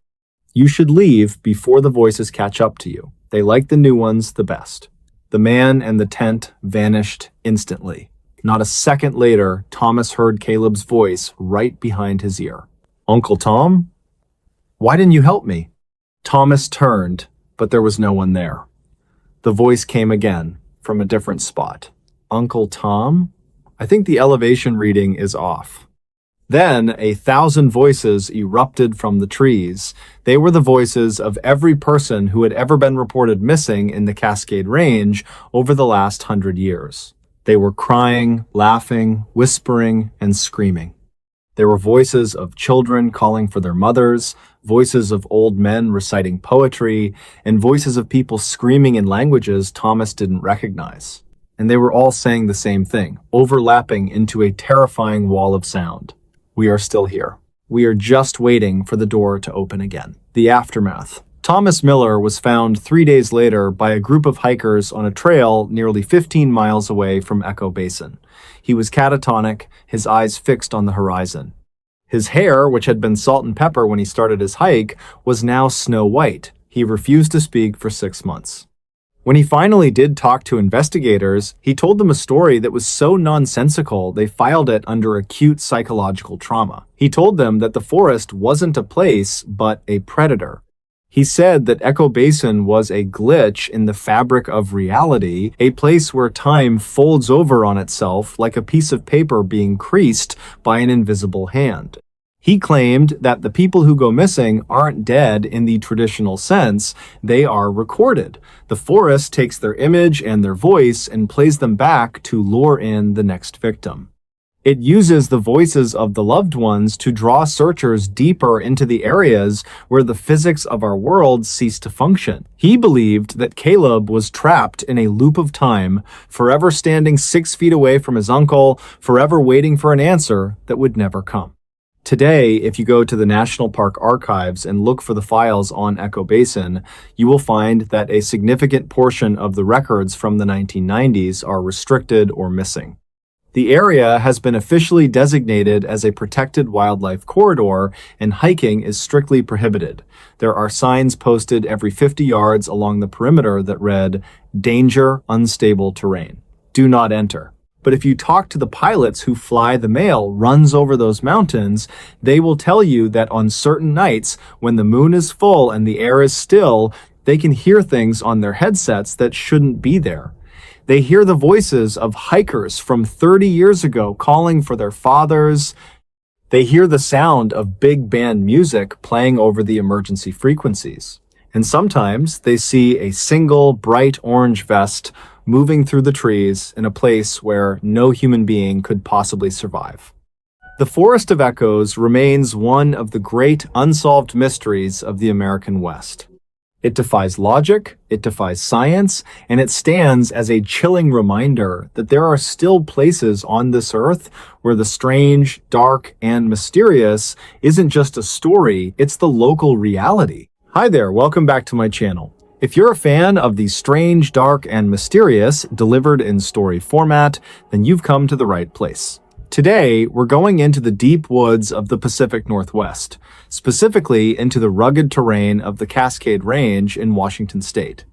"You should leave before the voices catch up to you. They like the new ones the best." The man and the tent vanished instantly. Not a second later, Thomas heard Caleb's voice right behind his ear. "Uncle Tom?" Why didn't you help me?" Thomas turned, but there was no one there. The voice came again, from a different spot. "Uncle Tom? I think the elevation reading is off." Then 1,000 voices erupted from the trees. They were the voices of every person who had ever been reported missing in the Cascade Range over the last 100 years. They were crying, laughing, whispering, and screaming. There were voices of children calling for their mothers, voices of old men reciting poetry, and voices of people screaming in languages Thomas didn't recognize. And they were all saying the same thing, overlapping into a terrifying wall of sound. "We are still here. We are just waiting for the door to open again." The aftermath. Thomas Miller was found 3 days later by a group of hikers on a trail nearly 15 miles away from Echo Basin. He was catatonic, his eyes fixed on the horizon. His hair, which had been salt and pepper when he started his hike, was now snow white. He refused to speak for 6 months. When he finally did talk to investigators, he told them a story that was so nonsensical they filed it under acute psychological trauma. He told them that the forest wasn't a place, but a predator. He said that Echo Basin was a glitch in the fabric of reality, a place where time folds over on itself like a piece of paper being creased by an invisible hand. He claimed that the people who go missing aren't dead in the traditional sense, they are recorded. The forest takes their image and their voice and plays them back to lure in the next victim. It uses the voices of the loved ones to draw searchers deeper into the areas where the physics of our world cease to function. He believed that Caleb was trapped in a loop of time, forever standing 6 feet away from his uncle, forever waiting for an answer that would never come. Today, if you go to the National Park Archives and look for the files on Echo Basin, you will find that a significant portion of the records from the 1990s are restricted or missing. The area has been officially designated as a protected wildlife corridor, and hiking is strictly prohibited. There are signs posted every 50 yards along the perimeter that read, "Danger, unstable terrain. Do not enter." But if you talk to the pilots who fly the mail runs over those mountains, they will tell you that on certain nights, when the moon is full and the air is still, they can hear things on their headsets that shouldn't be there. They hear the voices of hikers from 30 years ago calling for their fathers. They hear the sound of big band music playing over the emergency frequencies. And sometimes they see a single bright orange vest moving through the trees in a place where no human being could possibly survive. The Forest of Echoes remains one of the great unsolved mysteries of the American West. It defies logic, it defies science, and it stands as a chilling reminder that there are still places on this earth where the strange, dark, and mysterious isn't just a story, it's the local reality. Hi there, welcome back to my channel. If you're a fan of the strange, dark, and mysterious delivered in story format, then you've come to the right place. Today, we're going into the deep woods of the Pacific Northwest, specifically into the rugged terrain of the Cascade Range in Washington State.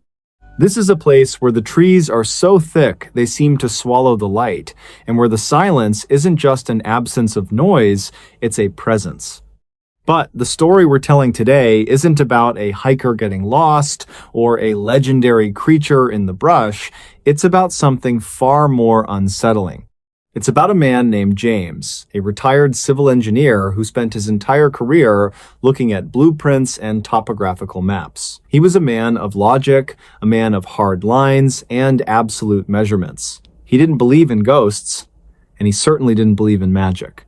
This is a place where the trees are so thick they seem to swallow the light, and where the silence isn't just an absence of noise, it's a presence. But the story we're telling today isn't about a hiker getting lost or a legendary creature in the brush. It's about something far more unsettling. It's about a man named James, a retired civil engineer who spent his entire career looking at blueprints and topographical maps. He was a man of logic, a man of hard lines, and absolute measurements. He didn't believe in ghosts, and he certainly didn't believe in magic.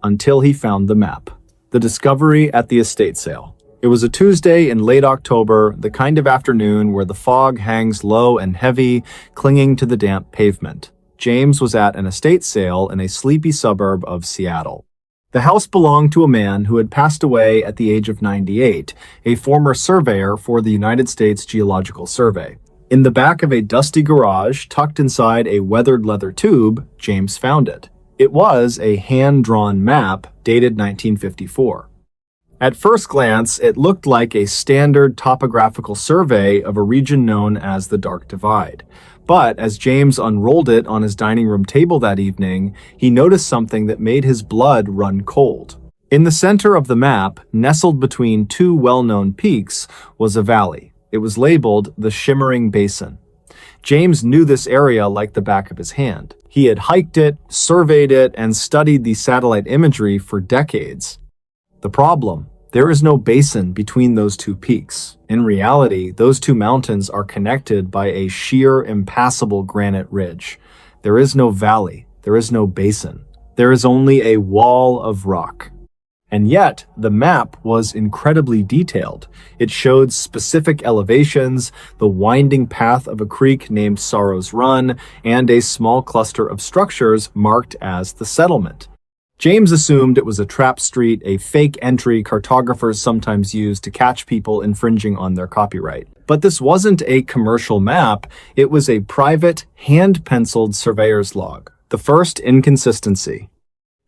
Until he found the map. The discovery at the estate sale. It was a Tuesday in late October, the kind of afternoon where the fog hangs low and heavy, clinging to the damp pavement. James was at an estate sale in a sleepy suburb of Seattle. The house belonged to a man who had passed away at the age of 98, a former surveyor for the United States Geological Survey. In the back of a dusty garage, tucked inside a weathered leather tube, James found it. It was a hand-drawn map dated 1954. At first glance, it looked like a standard topographical survey of a region known as the Dark Divide. But as James unrolled it on his dining room table that evening, he noticed something that made his blood run cold. In the center of the map, nestled between two well-known peaks, was a valley. It was labeled the Shimmering Basin. James knew this area like the back of his hand. He had hiked it, surveyed it, and studied the satellite imagery for decades. The problem: there is no basin between those two peaks. In reality, those two mountains are connected by a sheer, impassable granite ridge. There is no valley. There is no basin. There is only a wall of rock. And yet, the map was incredibly detailed. It showed specific elevations, the winding path of a creek named Sorrow's Run, and a small cluster of structures marked as the settlement. James assumed it was a trap street, a fake entry cartographers sometimes use to catch people infringing on their copyright. But this wasn't a commercial map, it was a private, hand-penciled surveyor's log. The first inconsistency.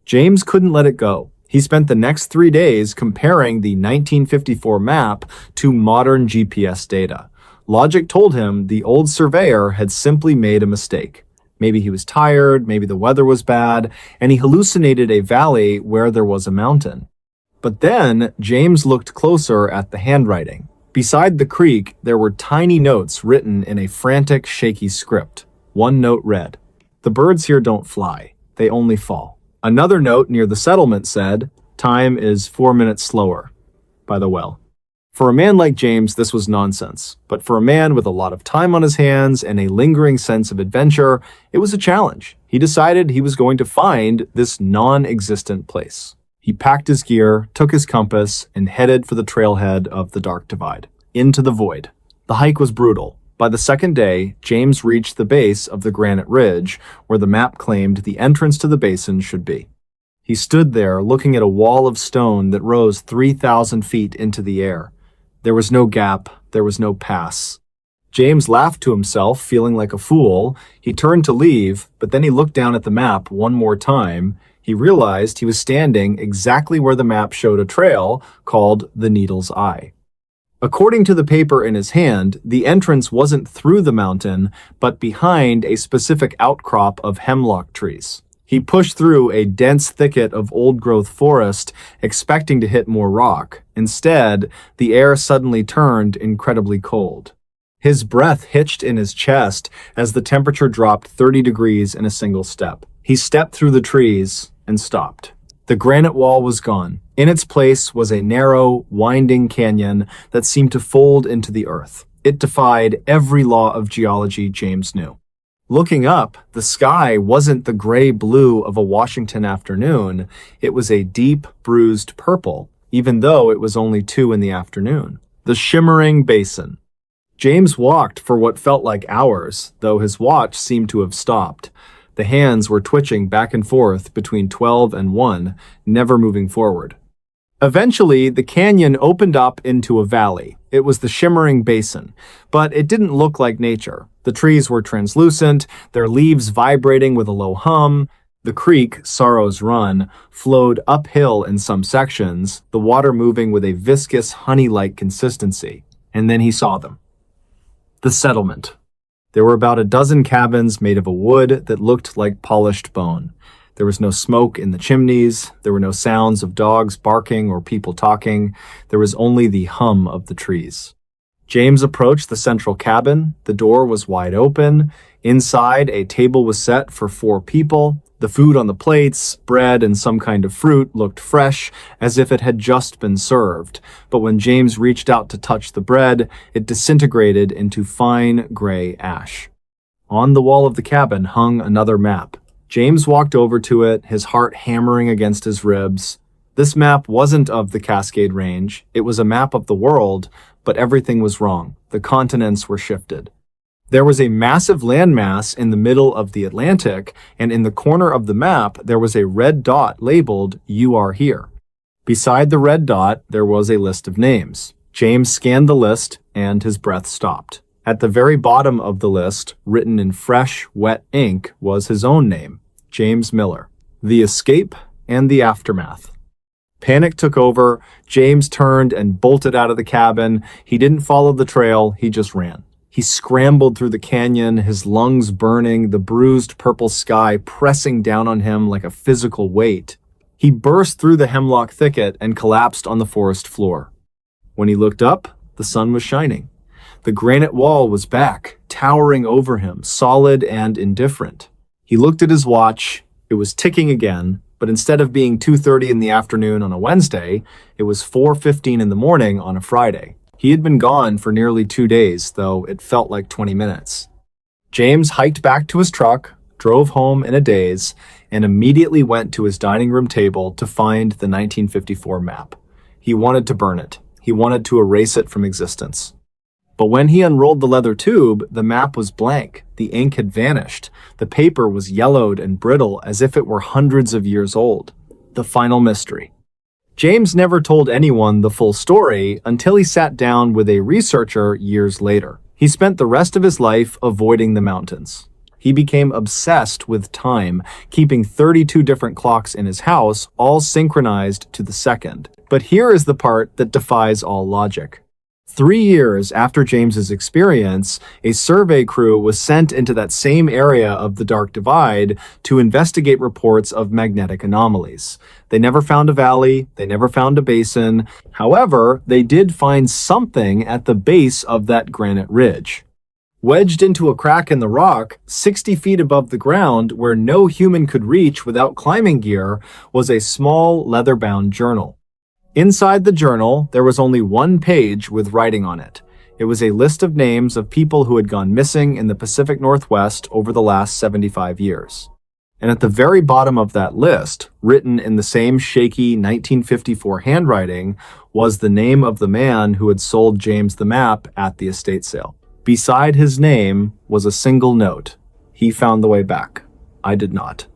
James couldn't let it go. He spent the next 3 days comparing the 1954 map to modern GPS data. Logic told him the old surveyor had simply made a mistake. Maybe he was tired, maybe the weather was bad, and he hallucinated a valley where there was a mountain. But then, James looked closer at the handwriting. Beside the creek, there were tiny notes written in a frantic, shaky script. One note read, "The birds here don't fly, they only fall." Another note near the settlement said, "Time is 4 minutes slower by the well." For a man like James, this was nonsense. But for a man with a lot of time on his hands and a lingering sense of adventure, it was a challenge. He decided he was going to find this non-existent place. He packed his gear, took his compass, and headed for the trailhead of the Dark Divide, into the void. The hike was brutal. By the second day, James reached the base of the granite ridge, where the map claimed the entrance to the basin should be. He stood there, looking at a wall of stone that rose 3,000 feet into the air. There was no gap, there was no pass. James laughed to himself, feeling like a fool. He turned to leave, but then he looked down at the map one more time. He realized he was standing exactly where the map showed a trail called the Needle's Eye. According to the paper in his hand, the entrance wasn't through the mountain, but behind a specific outcrop of hemlock trees. He pushed through a dense thicket of old-growth forest, expecting to hit more rock. Instead, the air suddenly turned incredibly cold. His breath hitched in his chest as the temperature dropped 30 degrees in a single step. He stepped through the trees and stopped. The granite wall was gone. In its place was a narrow, winding canyon that seemed to fold into the earth. It defied every law of geology James knew. Looking up, the sky wasn't the gray-blue of a Washington afternoon. It was a deep, bruised purple, even though it was only 2 in the afternoon. The Shimmering Basin. James walked for what felt like hours, though his watch seemed to have stopped. The hands were twitching back and forth between 12 and 1, never moving forward. Eventually, the canyon opened up into a valley. It was the Shimmering Basin, but it didn't look like nature. The trees were translucent, their leaves vibrating with a low hum. The creek, Sorrow's Run, flowed uphill in some sections, the water moving with a viscous, honey-like consistency. And then he saw them. The settlement. There were about a dozen cabins made of a wood that looked like polished bone. There was no smoke in the chimneys. There were no sounds of dogs barking or people talking. There was only the hum of the trees. James approached the central cabin. The door was wide open. Inside, a table was set for 4 people. The food on the plates, bread and some kind of fruit, looked fresh, as if it had just been served. But when James reached out to touch the bread, it disintegrated into fine gray ash. On the wall of the cabin hung another map. James walked over to it, his heart hammering against his ribs. This map wasn't of the Cascade Range. It was a map of the world, but everything was wrong. The continents were shifted. There was a massive landmass in the middle of the Atlantic, and in the corner of the map, there was a red dot labeled, "You are here." Beside the red dot, there was a list of names. James scanned the list, and his breath stopped. At the very bottom of the list, written in fresh, wet ink, was his own name, James Miller. The Escape and the Aftermath. Panic took over. James turned and bolted out of the cabin. He didn't follow the trail, he just ran. He scrambled through the canyon, his lungs burning, the bruised purple sky pressing down on him like a physical weight. He burst through the hemlock thicket and collapsed on the forest floor. When he looked up, the sun was shining. The granite wall was back, towering over him, solid and indifferent. He looked at his watch. It was ticking again, but instead of being 2:30 in the afternoon on a Wednesday, it was 4:15 in the morning on a Friday. He had been gone for nearly 2 days, though it felt like 20 minutes. James hiked back to his truck, drove home in a daze, and immediately went to his dining room table to find the 1954 map. He wanted to burn it. He wanted to erase it from existence. But when he unrolled the leather tube, the map was blank. The ink had vanished. The paper was yellowed and brittle as if it were hundreds of years old. The final mystery. James never told anyone the full story until he sat down with a researcher years later. He spent the rest of his life avoiding the mountains. He became obsessed with time, keeping 32 different clocks in his house, all synchronized to the second. But here is the part that defies all logic. 3 years after James's experience, a survey crew was sent into that same area of the Dark Divide to investigate reports of magnetic anomalies. They never found a valley, they never found a basin. However, they did find something at the base of that granite ridge. Wedged into a crack in the rock, 60 feet above the ground, where no human could reach without climbing gear, was a small leather-bound journal. Inside the journal, there was only one page with writing on it. It was a list of names of people who had gone missing in the Pacific Northwest over the last 75 years. And at the very bottom of that list, written in the same shaky 1954 handwriting, was the name of the man who had sold James the map at the estate sale. Beside his name was a single note. He found the way back. I did not.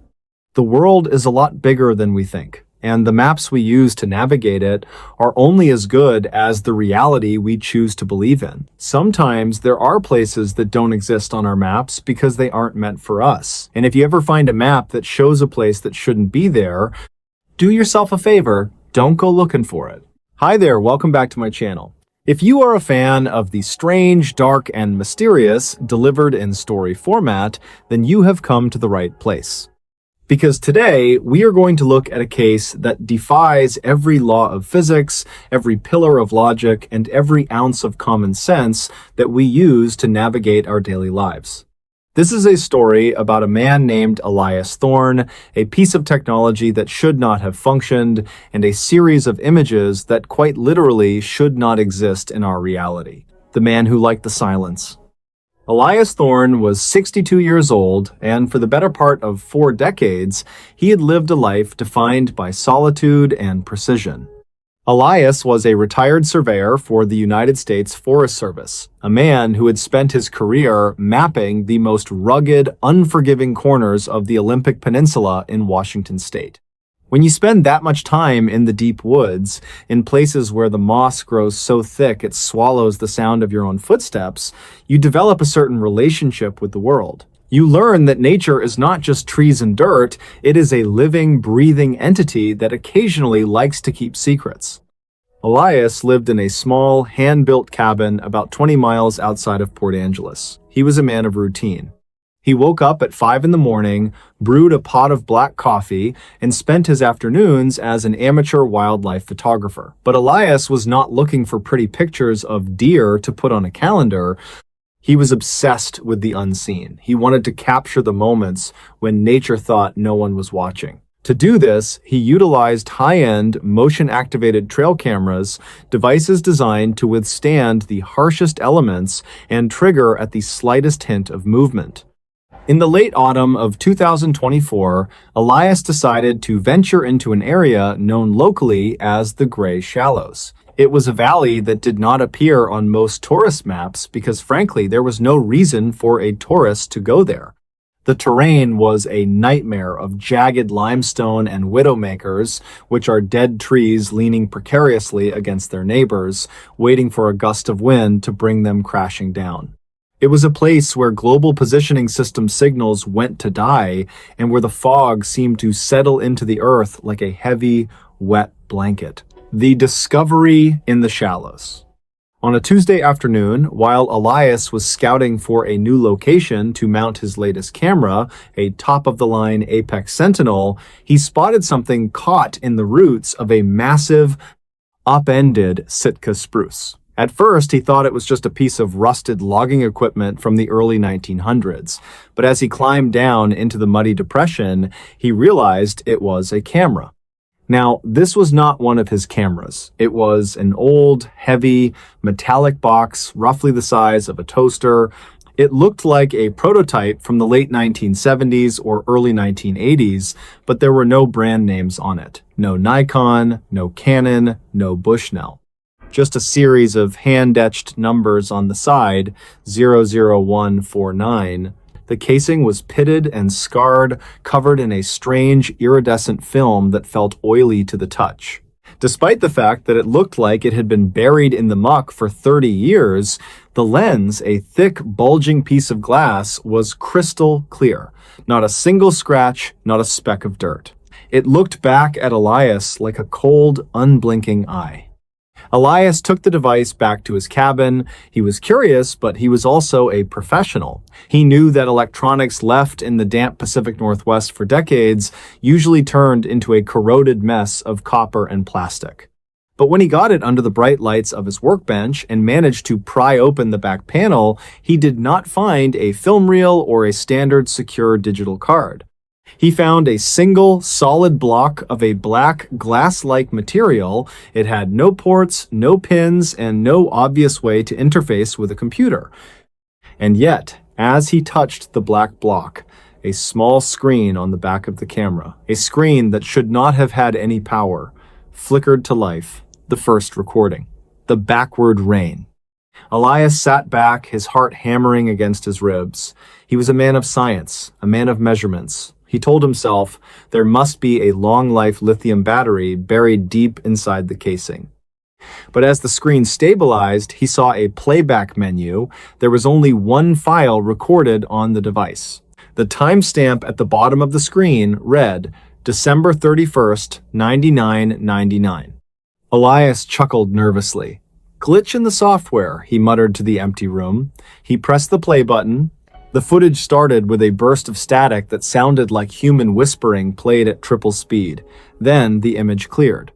The world is a lot bigger than we think, and the maps we use to navigate it are only as good as the reality we choose to believe in. Sometimes there are places that don't exist on our maps because they aren't meant for us. And if you ever find a map that shows a place that shouldn't be there, do yourself a favor, don't go looking for it. Hi there, welcome back to my channel. If you are a fan of the strange, dark, and mysterious delivered in story format, then you have come to the right place. Because today, we are going to look at a case that defies every law of physics, every pillar of logic, and every ounce of common sense that we use to navigate our daily lives. This is a story about a man named Elias Thorne, a piece of technology that should not have functioned, and a series of images that quite literally should not exist in our reality. The man who liked the silence. Elias Thorne was 62 years old, and for the better part of 4 decades, he had lived a life defined by solitude and precision. Elias was a retired surveyor for the United States Forest Service, a man who had spent his career mapping the most rugged, unforgiving corners of the Olympic Peninsula in Washington state. When you spend that much time in the deep woods, in places where the moss grows so thick it swallows the sound of your own footsteps, you develop a certain relationship with the world. You learn that nature is not just trees and dirt, it is a living, breathing entity that occasionally likes to keep secrets. Elias lived in a small, hand-built cabin about 20 miles outside of Port Angeles. He was a man of routine. He woke up at 5 in the morning, brewed a pot of black coffee, and spent his afternoons as an amateur wildlife photographer. But Elias was not looking for pretty pictures of deer to put on a calendar. He was obsessed with the unseen. He wanted to capture the moments when nature thought no one was watching. To do this, he utilized high-end, motion-activated trail cameras, devices designed to withstand the harshest elements and trigger at the slightest hint of movement. In the late autumn of 2024, Elias decided to venture into an area known locally as the Gray Shallows. It was a valley that did not appear on most tourist maps because, frankly, there was no reason for a tourist to go there. The terrain was a nightmare of jagged limestone and widowmakers, which are dead trees leaning precariously against their neighbors, waiting for a gust of wind to bring them crashing down. It was a place where global positioning system signals went to die and where the fog seemed to settle into the earth like a heavy, wet blanket. The discovery in the shallows. On a Tuesday afternoon, while Elias was scouting for a new location to mount his latest camera, a top-of-the-line Apex Sentinel, he spotted something caught in the roots of a massive, upended Sitka spruce. At first, he thought it was just a piece of rusted logging equipment from the early 1900s, but as he climbed down into the muddy depression, he realized it was a camera. Now, this was not one of his cameras. It was an old, heavy, metallic box, roughly the size of a toaster. It looked like a prototype from the late 1970s or early 1980s, but there were no brand names on it. No Nikon, no Canon, no Bushnell. Just a series of hand-etched numbers on the side, 00149. The casing was pitted and scarred, covered in a strange iridescent film that felt oily to the touch. Despite the fact that it looked like it had been buried in the muck for 30 years, the lens, a thick, bulging piece of glass, was crystal clear. Not a single scratch, not a speck of dirt. It looked back at Elias like a cold, unblinking eye. Elias took the device back to his cabin. He was curious, but he was also a professional. He knew that electronics left in the damp Pacific Northwest for decades usually turned into a corroded mess of copper and plastic. But when he got it under the bright lights of his workbench and managed to pry open the back panel, he did not find a film reel or a standard secure digital card. He found a single, solid block of a black, glass-like material. It had no ports, no pins, and no obvious way to interface with a computer. And yet, as he touched the black block, a small screen on the back of the camera, a screen that should not have had any power, flickered to life. The first recording. The backward rain. Elias sat back, his heart hammering against his ribs. He was a man of science, a man of measurements. He told himself there must be a long-life lithium battery buried deep inside the casing. But as the screen stabilized, he saw a playback menu. There was only one file recorded on the device. The timestamp at the bottom of the screen read December 31st, 9999. Elias chuckled nervously. Glitch in the software, he muttered to the empty room. He pressed the play button. The footage started with a burst of static that sounded like human whispering played at triple speed. Then the image cleared.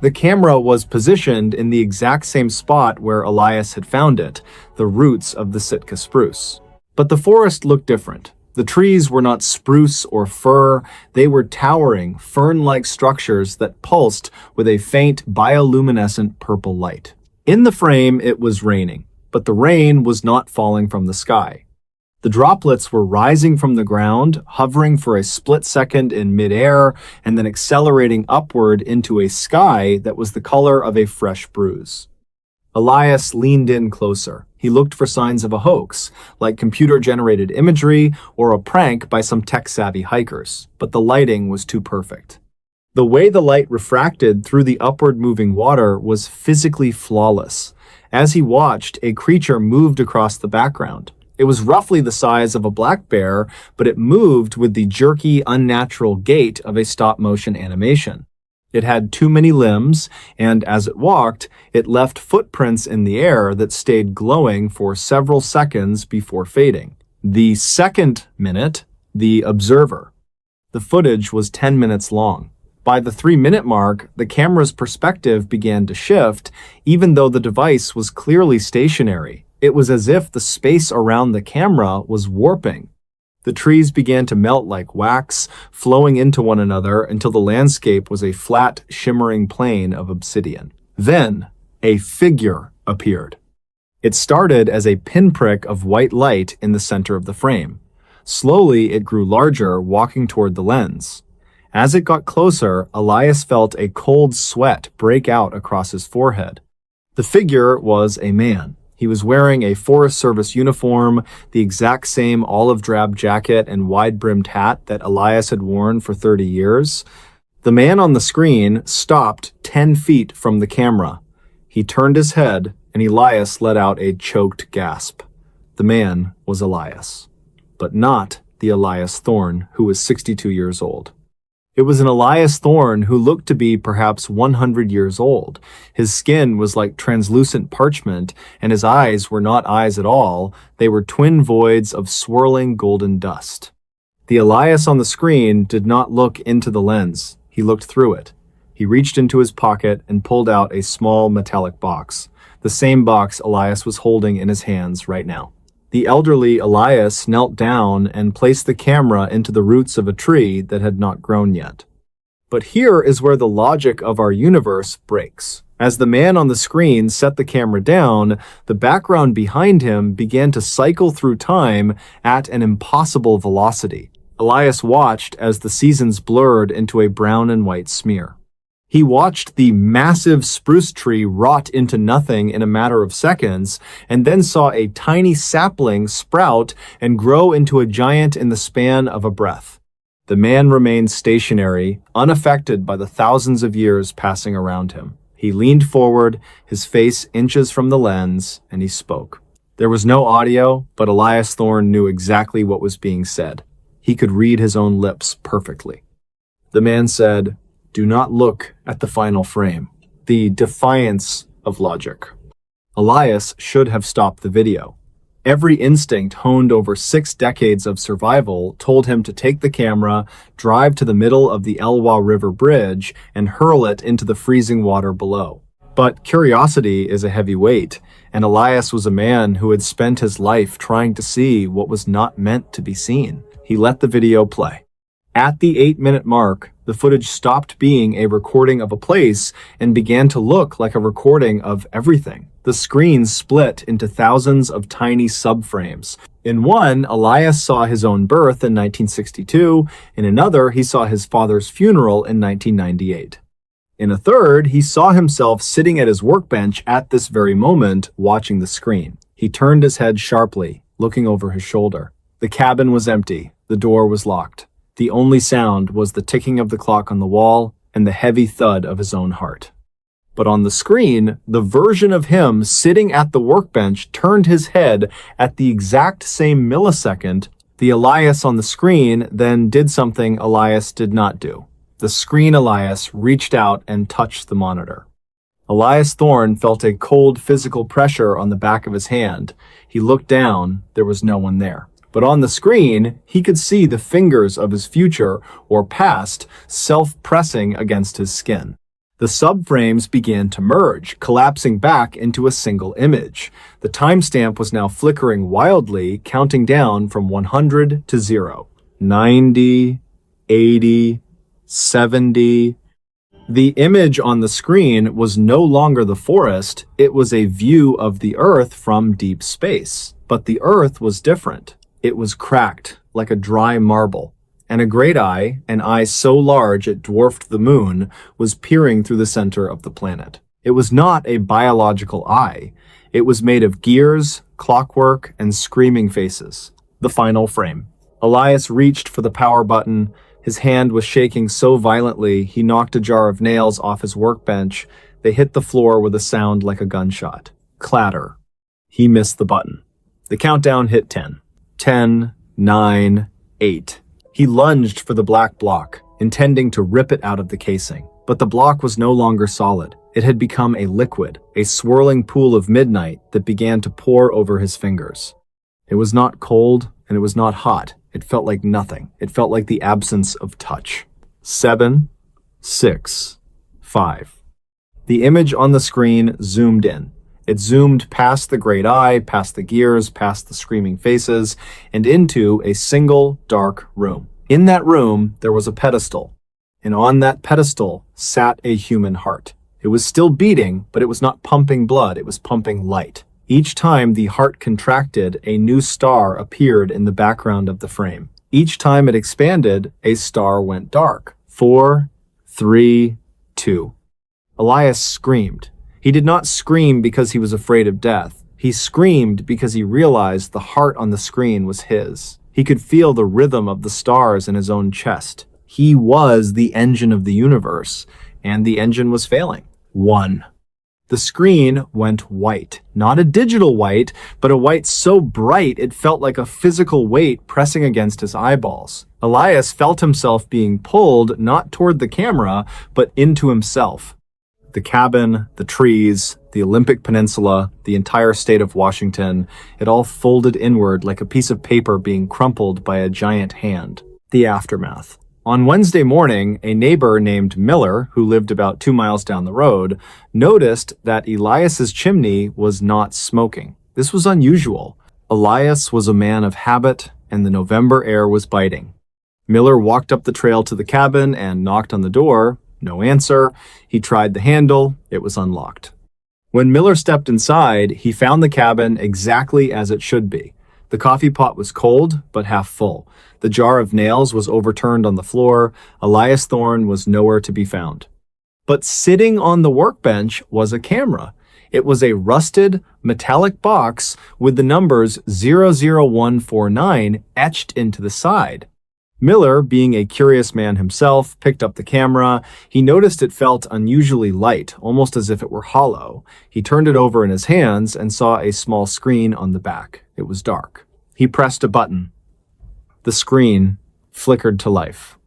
The camera was positioned in the exact same spot where Elias had found it, the roots of the Sitka spruce. But the forest looked different. The trees were not spruce or fir, they were towering, fern-like structures that pulsed with a faint bioluminescent purple light. In the frame, it was raining, but the rain was not falling from the sky. The droplets were rising from the ground, hovering for a split second in midair, and then accelerating upward into a sky that was the color of a fresh bruise. Elias leaned in closer. He looked for signs of a hoax, like computer-generated imagery or a prank by some tech-savvy hikers, but the lighting was too perfect. The way the light refracted through the upward-moving water was physically flawless. As he watched, a creature moved across the background. It was roughly the size of a black bear, but it moved with the jerky, unnatural gait of a stop-motion animation. It had too many limbs, and as it walked, it left footprints in the air that stayed glowing for several seconds before fading. The second minute, the observer. The footage was 10 minutes long. By the 3-minute mark, the camera's perspective began to shift, even though the device was clearly stationary. It was as if the space around the camera was warping. The trees began to melt like wax, flowing into one another until the landscape was a flat, shimmering plain of obsidian. Then, a figure appeared. It started as a pinprick of white light in the center of the frame. Slowly, it grew larger, walking toward the lens. As it got closer, Elias felt a cold sweat break out across his forehead. The figure was a man. He was wearing a Forest Service uniform, the exact same olive drab jacket and wide-brimmed hat that Elias had worn for 30 years. The man on the screen stopped 10 feet from the camera. He turned his head, and Elias let out a choked gasp. The man was Elias, but not the Elias Thorne, who was 62 years old. It was an Elias Thorne who looked to be perhaps 100 years old. His skin was like translucent parchment, and his eyes were not eyes at all. They were twin voids of swirling golden dust. The Elias on the screen did not look into the lens. He looked through it. He reached into his pocket and pulled out a small metallic box, the same box Elias was holding in his hands right now. The elderly Elias knelt down and placed the camera into the roots of a tree that had not grown yet. But here is where the logic of our universe breaks. As the man on the screen set the camera down, the background behind him began to cycle through time at an impossible velocity. Elias watched as the seasons blurred into a brown and white smear. He watched the massive spruce tree rot into nothing in a matter of seconds, and then saw a tiny sapling sprout and grow into a giant in the span of a breath. The man remained stationary, unaffected by the thousands of years passing around him. He leaned forward, his face inches from the lens, and he spoke. There was no audio, but Elias Thorne knew exactly what was being said. He could read his own lips perfectly. The man said, "Do not look at the final frame." The defiance of logic. Elias should have stopped the video. Every instinct honed over 6 decades of survival told him to take the camera, drive to the middle of the Elwha River Bridge, and hurl it into the freezing water below. But curiosity is a heavy weight, and Elias was a man who had spent his life trying to see what was not meant to be seen. He let the video play. At the 8-minute mark, the footage stopped being a recording of a place and began to look like a recording of everything. The screen split into thousands of tiny subframes. In one, Elias saw his own birth in 1962. In another, he saw his father's funeral in 1998. In a third, he saw himself sitting at his workbench at this very moment, watching the screen. He turned his head sharply, looking over his shoulder. The cabin was empty. The door was locked. The only sound was the ticking of the clock on the wall and the heavy thud of his own heart. But on the screen, the version of him sitting at the workbench turned his head at the exact same millisecond. The Elias on the screen then did something Elias did not do. The screen Elias reached out and touched the monitor. Elias Thorne felt a cold physical pressure on the back of his hand. He looked down. There was no one there. But on the screen, he could see the fingers of his future or past self-pressing against his skin. The subframes began to merge, collapsing back into a single image. The timestamp was now flickering wildly, counting down from 100 to 0. 90, 80, 70. The image on the screen was no longer the forest, it was a view of the Earth from deep space. But the Earth was different. It was cracked, like a dry marble, and a great eye, an eye so large it dwarfed the moon, was peering through the center of the planet. It was not a biological eye. It was made of gears, clockwork, and screaming faces. The final frame. Elias reached for the power button. His hand was shaking so violently he knocked a jar of nails off his workbench. They hit the floor with a sound like a gunshot. Clatter. He missed the button. The countdown hit 10. 10, 9, 8. He lunged for the black block, intending to rip it out of the casing. But the block was no longer solid. It had become a liquid, a swirling pool of midnight that began to pour over his fingers. It was not cold, and it was not hot. It felt like nothing. It felt like the absence of touch. 7, 6, 5. The image on the screen zoomed in. It zoomed past the great eye, past the gears, past the screaming faces, and into a single dark room. In that room, there was a pedestal, and on that pedestal sat a human heart. It was still beating, but it was not pumping blood, it was pumping light. Each time the heart contracted, a new star appeared in the background of the frame. Each time it expanded, a star went dark. 4, 3, 2. Elias screamed. He did not scream because he was afraid of death. He screamed because he realized the heart on the screen was his. He could feel the rhythm of the stars in his own chest. He was the engine of the universe, and the engine was failing. 1. The screen went white. Not a digital white, but a white so bright it felt like a physical weight pressing against his eyeballs. Elias felt himself being pulled not toward the camera, but into himself. The cabin, the trees, the Olympic Peninsula, the entire state of Washington, it all folded inward like a piece of paper being crumpled by a giant hand. The aftermath. On Wednesday morning, a neighbor named Miller, who lived about 2 miles down the road, noticed that Elias's chimney was not smoking. This was unusual. Elias was a man of habit, and the November air was biting. Miller walked up the trail to the cabin and knocked on the door. No answer. He tried the handle. It was unlocked. When Miller stepped inside, he found the cabin exactly as it should be. The coffee pot was cold, but half full. The jar of nails was overturned on the floor. Elias Thorne was nowhere to be found. But sitting on the workbench was a camera. It was a rusted, metallic box with the numbers 00149 etched into the side. Miller, being a curious man himself, picked up the camera. He noticed it felt unusually light, almost as if it were hollow. He turned it over in his hands and saw a small screen on the back. It was dark. He pressed a button. The screen flickered to life.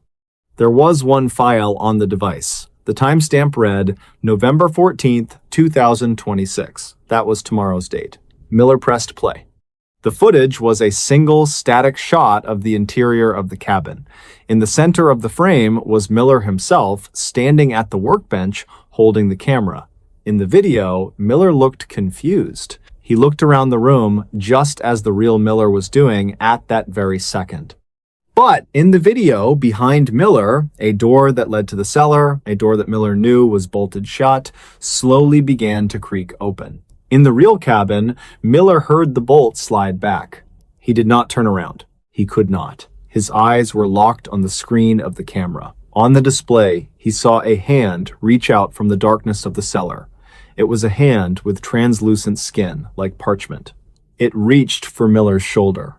There was one file on the device. The timestamp read November 14th, 2026. That was tomorrow's date. Miller pressed play. The footage was a single static shot of the interior of the cabin. In the center of the frame was Miller himself standing at the workbench holding the camera. In the video, Miller looked confused. He looked around the room just as the real Miller was doing at that very second. But in the video, behind Miller, a door that led to the cellar, a door that Miller knew was bolted shut, slowly began to creak open. In the real cabin, Miller heard the bolt slide back. He did not turn around. He could not. His eyes were locked on the screen of the camera. On the display, he saw a hand reach out from the darkness of the cellar. It was a hand with translucent skin, like parchment. It reached for Miller's shoulder.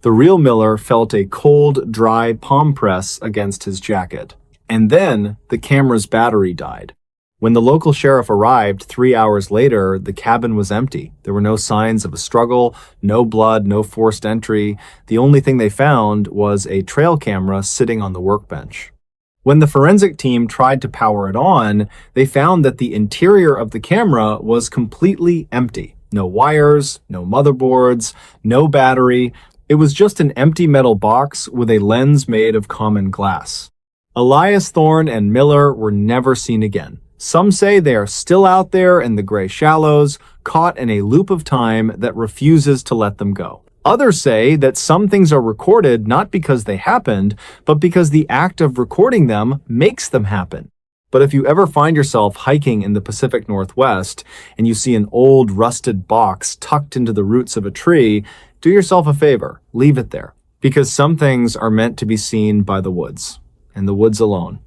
The real Miller felt a cold, dry palm press against his jacket. And then the camera's battery died. When the local sheriff arrived 3 hours later, the cabin was empty. There were no signs of a struggle, no blood, no forced entry. The only thing they found was a trail camera sitting on the workbench. When the forensic team tried to power it on, they found that the interior of the camera was completely empty. No wires, no motherboards, no battery. It was just an empty metal box with a lens made of common glass. Elias Thorne and Miller were never seen again. Some say they are still out there in the gray shallows, caught in a loop of time that refuses to let them go. Others say that some things are recorded not because they happened, but because the act of recording them makes them happen. But if you ever find yourself hiking in the Pacific Northwest and you see an old rusted box tucked into the roots of a tree, do yourself a favor, leave it there. Because some things are meant to be seen by the woods, and the woods alone.